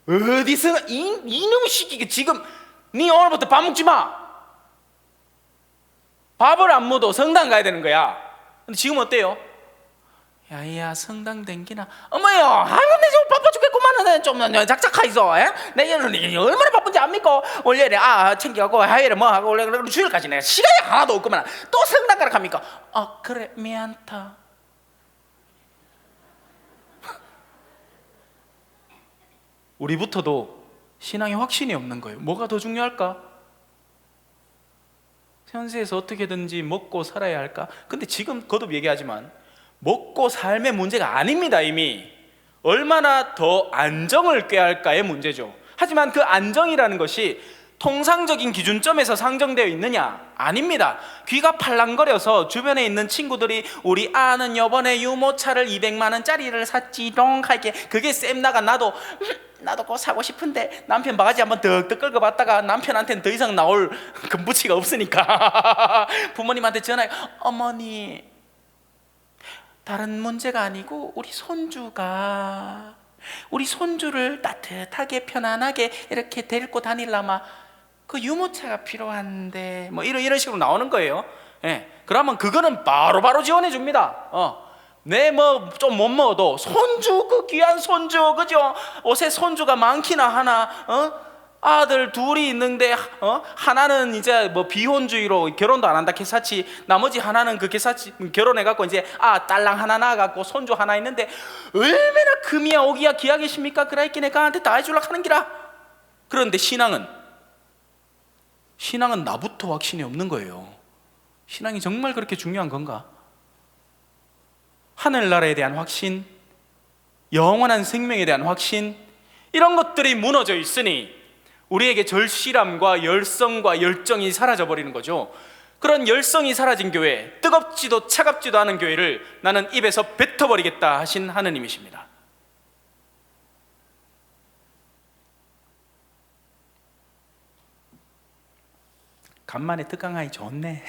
어디서 이놈 시키게 지금 네 오늘부터 밥 먹지 마. 밥을 안 먹어도 성당 가야 되는 거야. 근데 지금 어때요? 야야 성당 댕기나? 어머요, 아이고 내 지금 바빠 죽겠구만. 좀 작작하 있어. 내가 얼마나 바쁜지 압니까? 월요일에 챙겨가고 화요일에 뭐 하고 원래 주일까지 내가 시간이 하나도 없구만. 또 성당 가라 갑니까? 그래 미안타. 우리부터도 신앙에 확신이 없는 거예요. 뭐가 더 중요할까? 현세에서 어떻게든지 먹고 살아야 할까? 근데 지금 거듭 얘기하지만 먹고 삶의 문제가 아닙니다. 이미 얼마나 더 안정을 꾀할까의 문제죠. 하지만 그 안정이라는 것이 통상적인 기준점에서 상정되어 있느냐? 아닙니다. 귀가 팔랑거려서 주변에 있는 친구들이 우리 아는 요번에 유모차를 200만 원짜리를 샀지롱 할게, 그게 쌤나가 나도 그거 사고 싶은데 남편 바가지 한번 덕덕 긁어봤다가 남편한테는 더 이상 나올 금부치가 없으니까 부모님한테 전화해, 어머니 다른 문제가 아니고 우리 손주를 따뜻하게 편안하게 이렇게 데리고 다니려면 그 유모차가 필요한데 뭐 이런 식으로 나오는 거예요. 그러면 그거는 바로 지원해 줍니다. 내 뭐 좀 못 먹어도 손주, 그 귀한 손주, 그죠? 옷에 손주가 많기나 하나, 아들 둘이 있는데 하나는 이제 뭐 비혼주의로 결혼도 안 한다 개사치, 나머지 하나는 그 개사치 결혼해갖고 이제 딸랑 하나 낳아갖고 손주 하나 있는데 얼마나 금이야 오기야 기약이십니까? 그라이끼 내가한테 다 해주려고 하는 기라. 그런데 신앙은 나부터 확신이 없는 거예요. 신앙이 정말 그렇게 중요한 건가? 하늘나라에 대한 확신, 영원한 생명에 대한 확신, 이런 것들이 무너져 있으니 우리에게 절실함과 열성과 열정이 사라져 버리는 거죠. 그런 열성이 사라진 교회, 뜨겁지도 차갑지도 않은 교회를 나는 입에서 뱉어버리겠다 하신 하느님이십니다. 간만에 특강하기 좋네.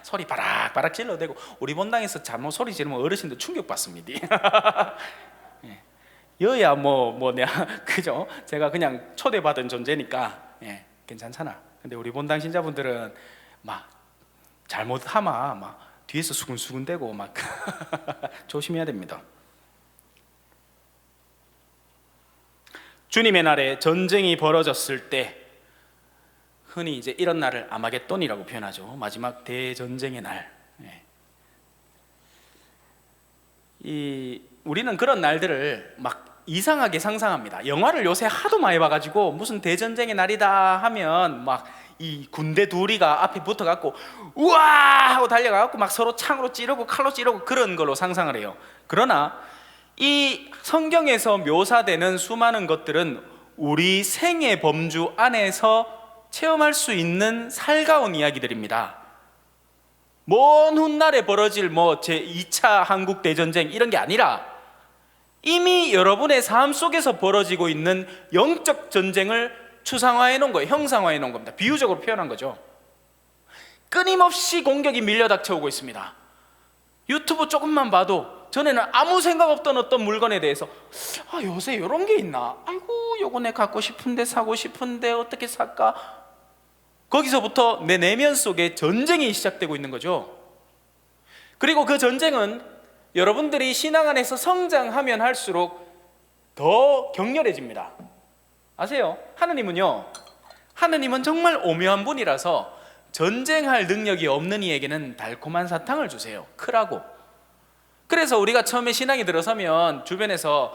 소리 바락바락 질러대고 우리 본당에서 잘못 소리 지르면 어르신들 충격받습니다. 여야 내가 그죠? 제가 그냥 초대받은 존재니까 괜찮잖아. 근데 우리 본당 신자분들은 막 잘못하면 막 뒤에서 수근수근대고 막 조심해야 됩니다. 주님의 날에 전쟁이 벌어졌을 때 흔히 이제 이런 날을 아마겟돈이라고 표현하죠. 마지막 대전쟁의 날. 우리는 그런 날들을 막 이상하게 상상합니다. 영화를 요새 하도 많이 봐가지고 무슨 대전쟁의 날이다 하면 막 이 군대 둘이가 앞에 붙어갖고 우와 하고 달려가갖고 막 서로 창으로 찌르고 칼로 찌르고 그런 걸로 상상을 해요. 그러나 이 성경에서 묘사되는 수많은 것들은 우리 생의 범주 안에서 체험할 수 있는 살가운 이야기들입니다. 먼 훗날에 벌어질 제2차 한국대전쟁 이런 게 아니라 이미 여러분의 삶 속에서 벌어지고 있는 영적 전쟁을 추상화해 놓은 거예요. 형상화해 놓은 겁니다. 비유적으로 표현한 거죠. 끊임없이 공격이 밀려 닥쳐오고 있습니다. 유튜브 조금만 봐도 전에는 아무 생각 없던 어떤 물건에 대해서 요새 이런 게 있나? 아이고 요거 내 갖고 싶은데 사고 싶은데 어떻게 살까? 거기서부터 내 내면 속에 전쟁이 시작되고 있는 거죠. 그리고 그 전쟁은 여러분들이 신앙 안에서 성장하면 할수록 더 격렬해집니다. 아세요? 하느님은 정말 오묘한 분이라서 전쟁할 능력이 없는 이에게는 달콤한 사탕을 주세요. 크라고. 그래서 우리가 처음에 신앙이 들어서면 주변에서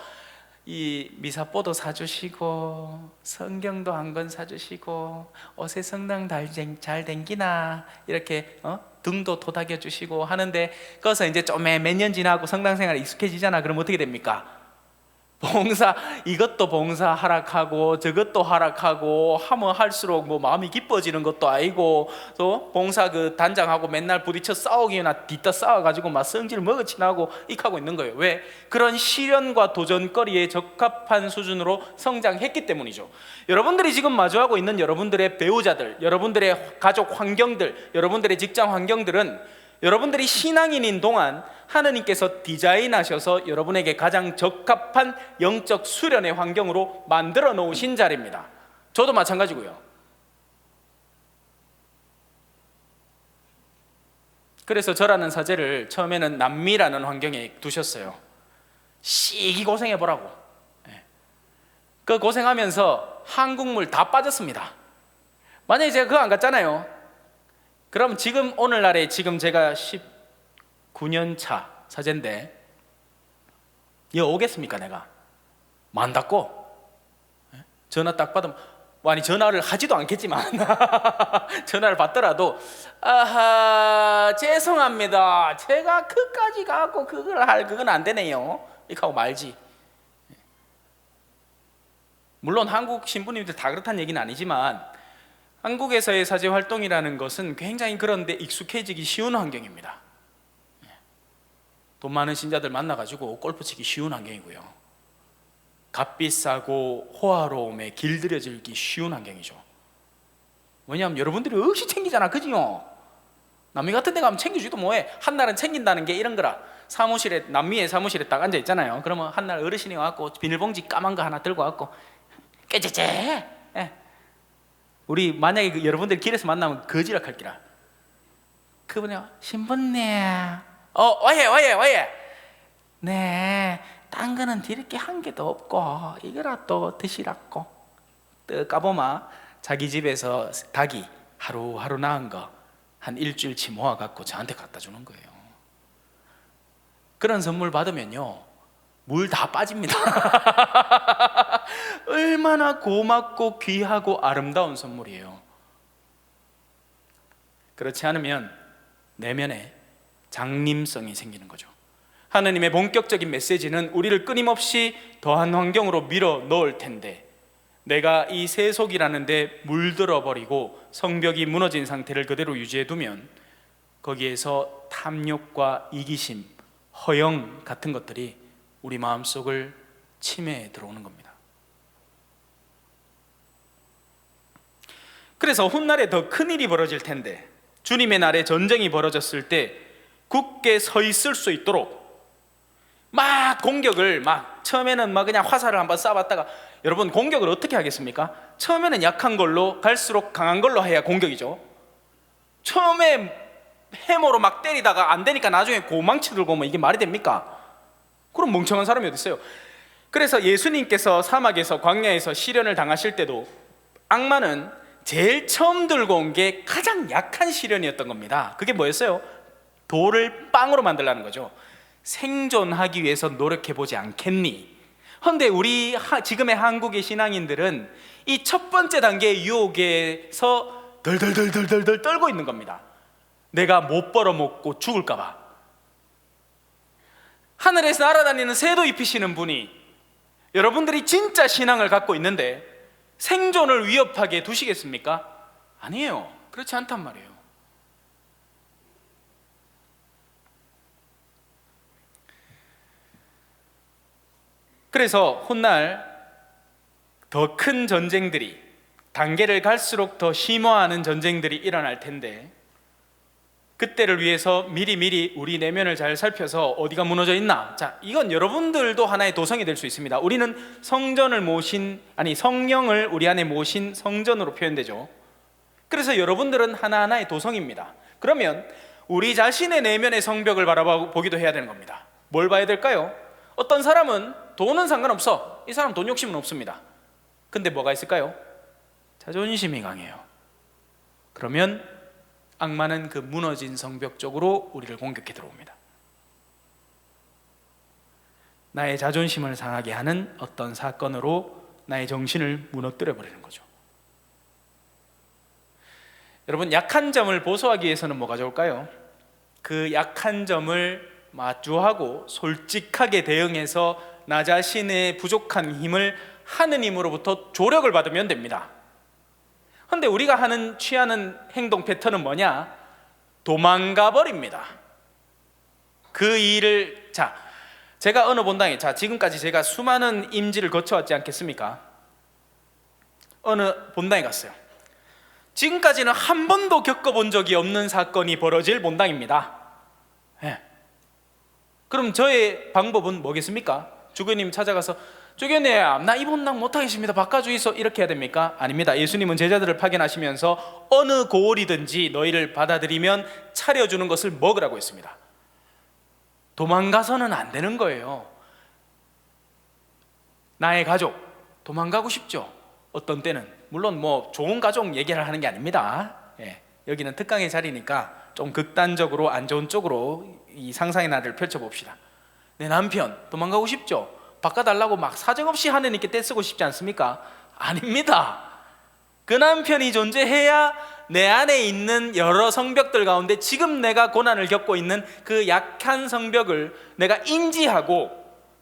이 미사뽀도 사주시고 성경도 한 권 사주시고 옷에 성당 잘 댕기나 이렇게 등도 도닥여 주시고 하는데 거기서 이제 좀 몇 년 지나고 성당 생활에 익숙해지잖아. 그럼 어떻게 됩니까? 봉사, 이것도 봉사 하락하고 저것도 하락하고 하면 할수록 마음이 기뻐지는 것도 아니고 또 봉사 그 단장하고 맨날 부딪혀 싸우기나 뒤따 싸워가지고 막 성질 먹어치나고 익하고 있는 거예요. 왜? 그런 시련과 도전거리에 적합한 수준으로 성장했기 때문이죠. 여러분들이 지금 마주하고 있는 여러분들의 배우자들, 여러분들의 가족 환경들, 여러분들의 직장 환경들은 여러분들이 신앙인인 동안 하느님께서 디자인하셔서 여러분에게 가장 적합한 영적 수련의 환경으로 만들어 놓으신 자리입니다. 저도 마찬가지고요. 그래서 저라는 사제를 처음에는 남미라는 환경에 두셨어요. 시기 고생해보라고. 그 고생하면서 한국물 다 빠졌습니다. 만약에 제가 그거 안 갔잖아요. 그럼 지금 오늘날에 지금 제가 19년 차 사제인데 여기 오겠습니까? 내가 만닿고 전화 딱 받으면 아니 전화를 하지도 않겠지만 전화를 받더라도 아하 죄송합니다 제가 그까지 가고 그건 안 되네요 이렇게 하고 말지. 물론 한국 신부님들 다 그렇다는 얘기는 아니지만 한국에서의 사제 활동이라는 것은 굉장히 그런데 익숙해지기 쉬운 환경입니다. 돈 많은 신자들 만나가지고 골프 치기 쉬운 환경이고요. 값비싸고 호화로움에 길들여지기 쉬운 환경이죠. 왜냐하면 여러분들이 억시 챙기잖아, 그지요? 남미 같은 데 가면 챙겨주기도 뭐해. 한날은 챙긴다는 게 이런 거라. 남미의 사무실에 딱 앉아 있잖아요. 그러면 한날 어르신이 와갖고 비닐봉지 까만 거 하나 들고 와갖고 깨재재. 우리 만약에 여러분들 길에서 만나면 거지락 할기라. 그분이 신부님 와예 네 딴 거는 드릴 게 한 개도 없고 이거라도 드시라고 떡 까보마 자기 집에서 닭이 하루하루 낳은 거 한 일주일치 모아갖고 저한테 갖다 주는 거예요. 그런 선물 받으면요 물 다 빠집니다. 얼마나 고맙고 귀하고 아름다운 선물이에요. 그렇지 않으면 내면에 장림성이 생기는 거죠. 하느님의 본격적인 메시지는 우리를 끊임없이 더한 환경으로 밀어 넣을 텐데, 내가 이 세속이라는 데 물들어 버리고 성벽이 무너진 상태를 그대로 유지해 두면 거기에서 탐욕과 이기심, 허영 같은 것들이 우리 마음속을 침해해 들어오는 겁니다. 그래서 훗날에 더 큰일이 벌어질 텐데, 주님의 날에 전쟁이 벌어졌을 때 굳게 서 있을 수 있도록 막 공격을 처음에는 그냥 화살을 한번 쏴봤다가, 여러분 공격을 어떻게 하겠습니까? 처음에는 약한 걸로 갈수록 강한 걸로 해야 공격이죠. 처음에 해머로 막 때리다가 안 되니까 나중에 고망치 들고 오면 이게 말이 됩니까? 그럼 멍청한 사람이 어디 있어요? 그래서 예수님께서 사막에서 광야에서 시련을 당하실 때도 악마는 제일 처음 들고 온 게 가장 약한 시련이었던 겁니다. 그게 뭐였어요? 돌을 빵으로 만들라는 거죠. 생존하기 위해서 노력해보지 않겠니? 그런데 우리 지금의 한국의 신앙인들은 이 첫 번째 단계의 유혹에서 덜덜덜덜덜 떨고 있는 겁니다. 내가 못 벌어먹고 죽을까 봐. 하늘에서 날아다니는 새도 입히시는 분이 여러분들이 진짜 신앙을 갖고 있는데 생존을 위협하게 두시겠습니까? 아니에요. 그렇지 않단 말이에요. 그래서 훗날 더 큰 전쟁들이, 단계를 갈수록 더 심화하는 전쟁들이 일어날 텐데, 그때를 위해서 미리 우리 내면을 잘 살펴서 어디가 무너져 있나? 자, 이건 여러분들도 하나의 도성이 될 수 있습니다. 우리는 성령을 우리 안에 모신 성전으로 표현되죠. 그래서 여러분들은 하나하나의 도성입니다. 그러면 우리 자신의 내면의 성벽을 바라보기도 해야 되는 겁니다. 뭘 봐야 될까요? 어떤 사람은 돈은 상관없어. 이 사람 돈 욕심은 없습니다. 근데 뭐가 있을까요? 자존심이 강해요. 그러면 악마는 그 무너진 성벽 쪽으로 우리를 공격해 들어옵니다. 나의 자존심을 상하게 하는 어떤 사건으로 나의 정신을 무너뜨려 버리는 거죠. 여러분, 약한 점을 보소하기 위해서는 뭐가 좋을까요? 그 약한 점을 마주하고 솔직하게 대응해서 나 자신의 부족한 힘을 하느님으로부터 조력을 받으면 됩니다. 그런데 우리가 취하는 행동 패턴은 뭐냐? 도망가 버립니다. 그 일을, 제가 어느 본당에, 지금까지 제가 수많은 임지를 거쳐왔지 않겠습니까? 어느 본당에 갔어요. 지금까지는 한 번도 겪어본 적이 없는 사건이 벌어질 본당입니다. 네. 그럼 저의 방법은 뭐겠습니까? 주교님 찾아가서, 주교님, 나 이 본당 못하겠습니다, 바꿔주이소, 이렇게 해야 됩니까? 아닙니다. 예수님은 제자들을 파견하시면서 어느 고을이든지 너희를 받아들이면 차려주는 것을 먹으라고 했습니다. 도망가서는 안 되는 거예요. 나의 가족, 도망가고 싶죠? 어떤 때는. 물론 좋은 가족 얘기를 하는 게 아닙니다. 여기는 특강의 자리니까 좀 극단적으로 안 좋은 쪽으로 이 상상의 나를 펼쳐봅시다. 내 남편 도망가고 싶죠? 바꿔달라고 사정없이 하느님께 떼쓰고 싶지 않습니까? 아닙니다. 그 남편이 존재해야 내 안에 있는 여러 성벽들 가운데 지금 내가 고난을 겪고 있는 그 약한 성벽을 내가 인지하고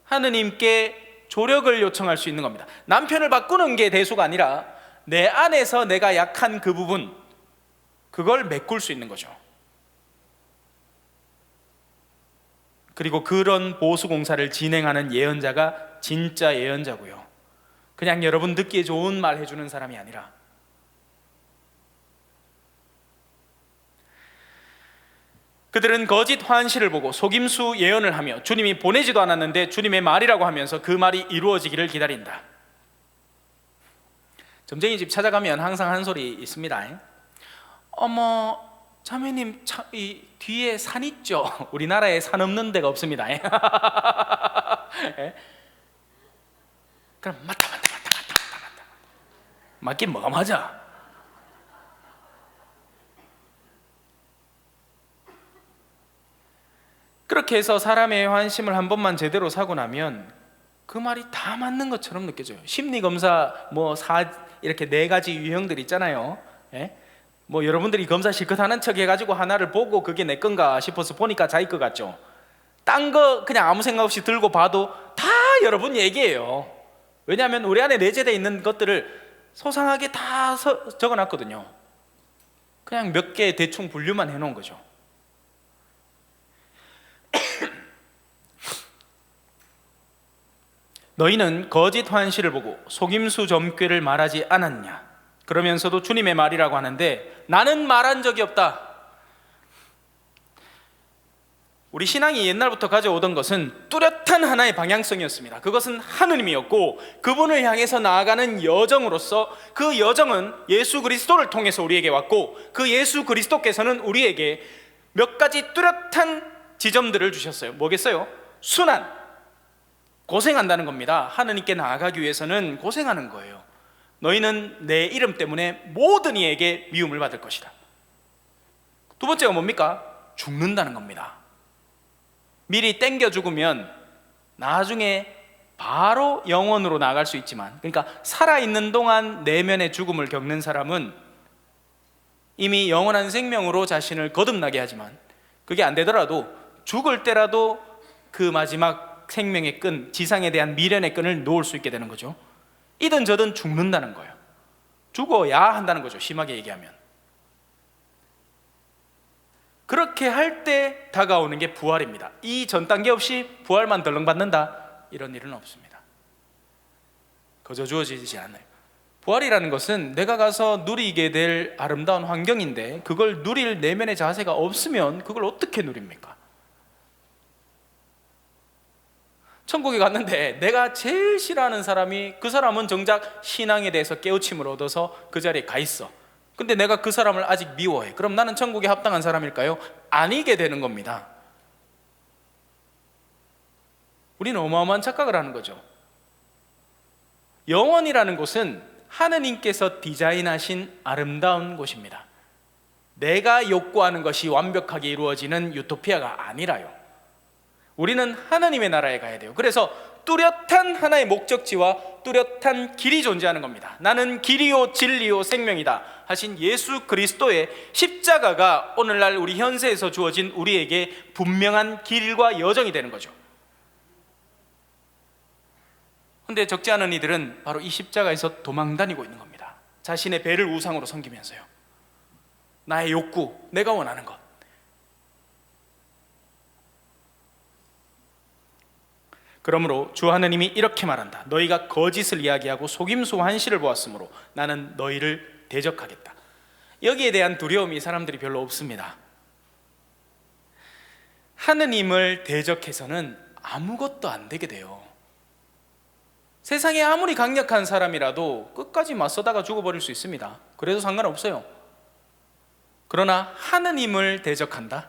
하느님께 조력을 요청할 수 있는 겁니다. 남편을 바꾸는 게 대수가 아니라 내 안에서 내가 약한 그 부분, 그걸 메꿀 수 있는 거죠. 그리고 그런 보수공사를 진행하는 예언자가 진짜 예언자고요. 그냥 여러분 듣기에 좋은 말 해주는 사람이 아니라, 그들은 거짓 환시를 보고 속임수 예언을 하며 주님이 보내지도 않았는데 주님의 말이라고 하면서 그 말이 이루어지기를 기다린다. 점쟁이 집 찾아가면 항상 한 소리 있습니다. 어머, 자매님, 이 뒤에 산 있죠? 우리나라에 산 없는 데가 없습니다. 그럼 맞다. 맞긴 뭐가 맞아? 그렇게 해서 사람의 환심을 한 번만 제대로 사고 나면 그 말이 다 맞는 것처럼 느껴져요. 심리검사 이렇게 4가지 유형들 있잖아요. 뭐 여러분들이 검사 실컷 하는 척 해가지고 하나를 보고 그게 내 건가 싶어서 보니까 자기 거 같죠. 딴 거 그냥 아무 생각 없이 들고 봐도 다 여러분 얘기예요. 왜냐하면 우리 안에 내재되어 있는 것들을 소상하게 다 적어놨거든요. 그냥 몇 개 대충 분류만 해놓은 거죠. 너희는 거짓 환시를 보고 속임수 점괘를 말하지 않았냐? 그러면서도 주님의 말이라고 하는데 나는 말한 적이 없다. 우리 신앙이 옛날부터 가져오던 것은 뚜렷한 하나의 방향성이었습니다. 그것은 하느님이었고 그분을 향해서 나아가는 여정으로서 그 여정은 예수 그리스도를 통해서 우리에게 왔고 그 예수 그리스도께서는 우리에게 몇 가지 뚜렷한 지점들을 주셨어요. 뭐겠어요? 순환, 고생한다는 겁니다. 하느님께 나아가기 위해서는 고생하는 거예요. 너희는 내 이름 때문에 모든 이에게 미움을 받을 것이다. 두 번째가 뭡니까? 죽는다는 겁니다. 미리 땡겨 죽으면 나중에 바로 영원으로 나아갈 수 있지만, 그러니까 살아있는 동안 내면의 죽음을 겪는 사람은 이미 영원한 생명으로 자신을 거듭나게 하지만 그게 안 되더라도 죽을 때라도 그 마지막 생명의 끈, 지상에 대한 미련의 끈을 놓을 수 있게 되는 거죠. 이든 저든 죽는다는 거예요. 죽어야 한다는 거죠, 심하게 얘기하면. 그렇게 할 때 다가오는 게 부활입니다. 이 전 단계 없이 부활만 덜렁받는다, 이런 일은 없습니다. 거저 주어지지 않아요. 부활이라는 것은 내가 가서 누리게 될 아름다운 환경인데 그걸 누릴 내면의 자세가 없으면 그걸 어떻게 누립니까? 천국에 갔는데 내가 제일 싫어하는 사람이, 그 사람은 정작 신앙에 대해서 깨우침을 얻어서 그 자리에 가 있어. 근데 내가 그 사람을 아직 미워해. 그럼 나는 천국에 합당한 사람일까요? 아니게 되는 겁니다. 우리는 어마어마한 착각을 하는 거죠. 영원이라는 곳은 하느님께서 디자인하신 아름다운 곳입니다. 내가 욕구하는 것이 완벽하게 이루어지는 유토피아가 아니라요. 우리는 하나님의 나라에 가야 돼요. 그래서 뚜렷한 하나의 목적지와 뚜렷한 길이 존재하는 겁니다. 나는 길이요 진리요 생명이다 하신 예수 그리스도의 십자가가 오늘날 우리 현세에서 주어진 우리에게 분명한 길과 여정이 되는 거죠. 그런데 적지 않은 이들은 바로 이 십자가에서 도망다니고 있는 겁니다. 자신의 배를 우상으로 섬기면서요. 나의 욕구, 내가 원하는 것. 그러므로 주 하느님이 이렇게 말한다. 너희가 거짓을 이야기하고 속임수 환시를 보았으므로 나는 너희를 대적하겠다. 여기에 대한 두려움이 사람들이 별로 없습니다. 하느님을 대적해서는 아무것도 안 되게 돼요. 세상에 아무리 강력한 사람이라도 끝까지 맞서다가 죽어버릴 수 있습니다. 그래도 상관없어요. 그러나 하느님을 대적한다?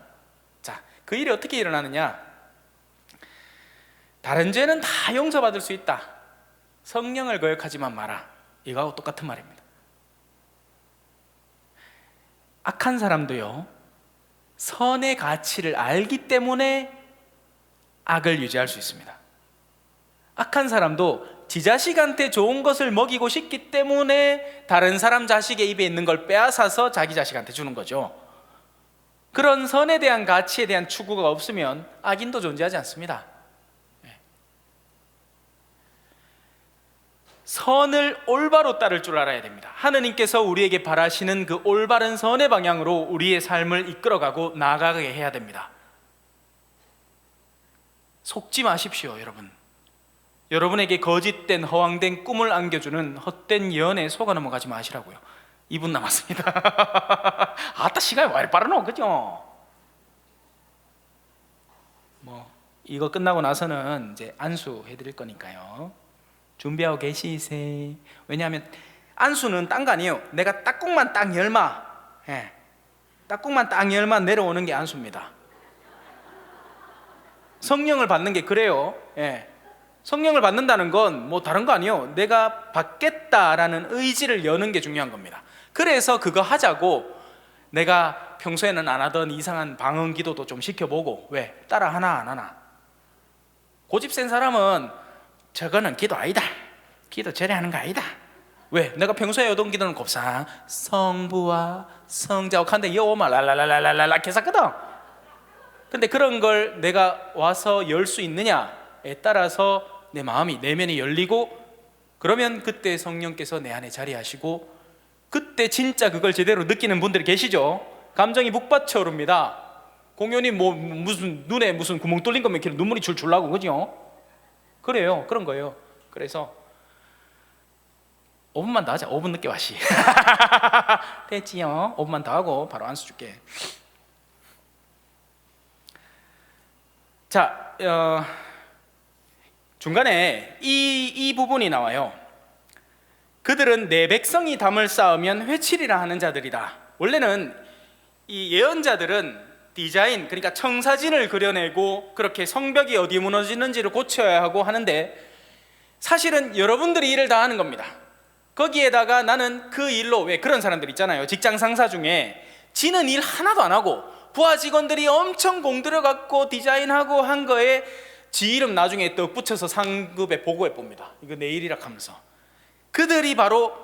자, 그 일이 어떻게 일어나느냐? 다른 죄는 다 용서받을 수 있다. 성령을 거역하지만 마라. 이거하고 똑같은 말입니다. 악한 사람도요, 선의 가치를 알기 때문에 악을 유지할 수 있습니다. 악한 사람도 지 자식한테 좋은 것을 먹이고 싶기 때문에 다른 사람 자식의 입에 있는 걸 빼앗아서 자기 자식한테 주는 거죠. 그런 선에 대한 가치에 대한 추구가 없으면 악인도 존재하지 않습니다. 선을 올바로 따를 줄 알아야 됩니다. 하느님께서 우리에게 바라시는 그 올바른 선의 방향으로 우리의 삶을 이끌어가고 나아가게 해야 됩니다. 속지 마십시오, 여러분. 여러분에게 거짓된 허황된 꿈을 안겨주는 헛된 예언에 속아 넘어가지 마시라고요. 2분 남았습니다. 아따, 시간이 왜 이렇게 빠르노, 그죠? 이거 끝나고 나서는 이제 안수 해드릴 거니까요. 준비하고 계시세요. 왜냐하면 안수는 딴 거 아니에요. 내가 딱국만 딱 열마, 딱국만 딱 열마 내려오는 게 안수입니다. 성령을 받는 게 그래요. 성령을 받는다는 건 뭐 다른 거 아니에요. 내가 받겠다라는 의지를 여는 게 중요한 겁니다. 그래서 그거 하자고 내가 평소에는 안 하던 이상한 방언 기도도 좀 시켜보고, 왜? 따라 하나 안 하나? 고집 센 사람은 저거는 기도 아니다, 기도 저래 하는 거 아니다, 왜? 내가 평소에 얻은 기도는 곱상 성부와 성자와 한데 여오마 랄랄랄랄랄라 개사거든. 근데 그런 걸 내가 와서 열 수 있느냐에 따라서 내 마음이 내면이 열리고, 그러면 그때 성령께서 내 안에 자리하시고, 그때 진짜 그걸 제대로 느끼는 분들이 계시죠. 감정이 북받쳐 오릅니다. 공연이 뭐 무슨 눈에 무슨 구멍 뚫린 거면 이렇게 눈물이 줄줄 나고, 그죠? 그래요. 그런 거예요. 그래서 5분만 더 하자. 5분 늦게 와시. 됐지요? 5분만 더 하고 바로 안수 줄게. 자, 중간에 이 부분이 나와요. 그들은 내 백성이 담을 쌓으면 회칠이라 하는 자들이다. 원래는 이 예언자들은 디자인, 그러니까 청사진을 그려내고 그렇게 성벽이 어디 무너지는지를 고쳐야 하고 하는데, 사실은 여러분들이 일을 다 하는 겁니다. 거기에다가 나는 그 일로, 왜 그런 사람들 있잖아요. 직장 상사 중에 지는 일 하나도 안 하고 부하 직원들이 엄청 공들여갖고 디자인하고 한 거에 지 이름 나중에 떡 붙여서 상급에 보고해 봅니다. 이거 내 일이라 하면서. 그들이 바로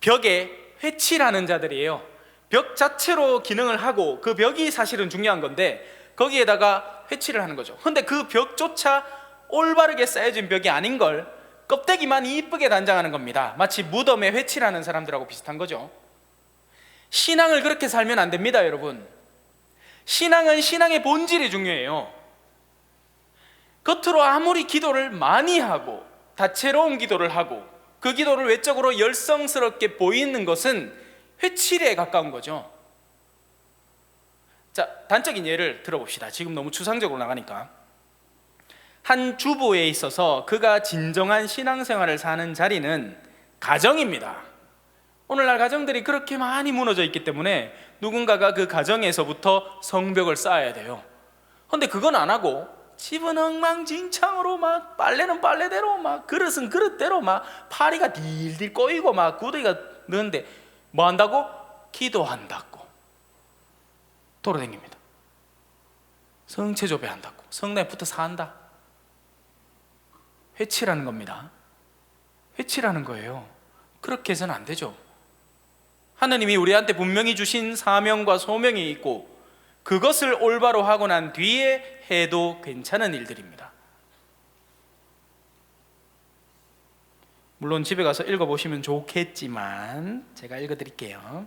벽에 회칠하는 자들이에요. 벽 자체로 기능을 하고 그 벽이 사실은 중요한 건데 거기에다가 회칠을 하는 거죠. 근데 그 벽조차 올바르게 쌓여진 벽이 아닌 걸 껍데기만 이쁘게 단장하는 겁니다. 마치 무덤에 회칠하는 사람들하고 비슷한 거죠. 신앙을 그렇게 살면 안 됩니다, 여러분. 신앙은 신앙의 본질이 중요해요. 겉으로 아무리 기도를 많이 하고 다채로운 기도를 하고 그 기도를 외적으로 열성스럽게 보이는 것은 회칠에 가까운 거죠. 자, 단적인 예를 들어봅시다. 지금 너무 추상적으로 나가니까. 한 주부에 있어서 그가 진정한 신앙생활을 사는 자리는 가정입니다. 오늘날 가정들이 그렇게 많이 무너져 있기 때문에 누군가가 그 가정에서부터 성벽을 쌓아야 돼요. 근데 그건 안 하고 집은 엉망진창으로 막 빨래는 빨래대로 막 그릇은 그릇대로 막 파리가 딜딜 꼬이고 막 구더기가 넣는데 뭐 한다고? 기도한다고 돌아다닙니다. 성체조배 한다고 성당에 붙어 산다. 회칠하는 겁니다. 회칠하는 거예요. 그렇게 해서는 안 되죠. 하나님이 우리한테 분명히 주신 사명과 소명이 있고 그것을 올바로 하고 난 뒤에 해도 괜찮은 일들입니다. 물론 집에 가서 읽어보시면 좋겠지만 제가 읽어드릴게요.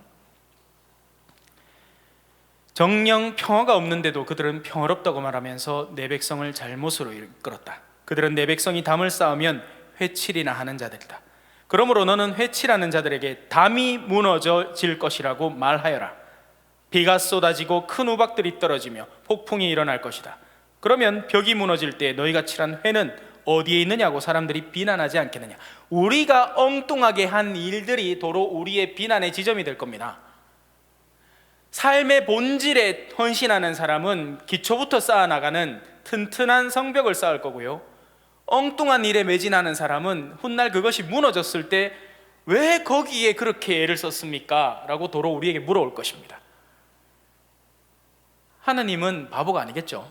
정령 평화가 없는데도 그들은 평화롭다고 말하면서 내 백성을 잘못으로 이끌었다. 그들은 내 백성이 담을 쌓으면 회칠이나 하는 자들이다. 그러므로 너는 회칠하는 자들에게 담이 무너질 것이라고 말하여라. 비가 쏟아지고 큰 우박들이 떨어지며 폭풍이 일어날 것이다. 그러면 벽이 무너질 때 너희가 칠한 회는 어디에 있느냐고 사람들이 비난하지 않겠느냐. 우리가 엉뚱하게 한 일들이 도로 우리의 비난의 지점이 될 겁니다. 삶의 본질에 헌신하는 사람은 기초부터 쌓아나가는 튼튼한 성벽을 쌓을 거고요, 엉뚱한 일에 매진하는 사람은 훗날 그것이 무너졌을 때 왜 거기에 그렇게 애를 썼습니까? 라고 도로 우리에게 물어올 것입니다. 하느님은 바보가 아니겠죠.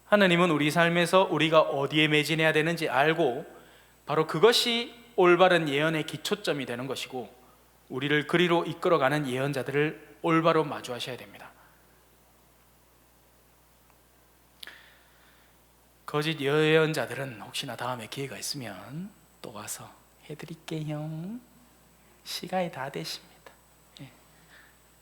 하느님은 우리 삶에서 우리가 어디에 매진해야 되는지 알고 바로 그것이 올바른 예언의 기초점이 되는 것이고 우리를 그리로 이끌어가는 예언자들을 올바로 마주하셔야 됩니다. 거짓 예언자들은 혹시나 다음에 기회가 있으면 또 와서 해드릴게요. 시간이 다 되십니다.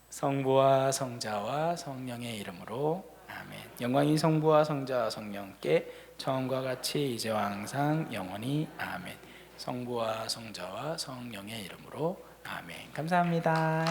성부와 성자와 성령의 이름으로 아멘. 영광이 성부와 성자와 성령께 처음과 같이 이제와 항상 영원히 아멘. 성부와 성자와 성령의 이름으로 아멘. 감사합니다.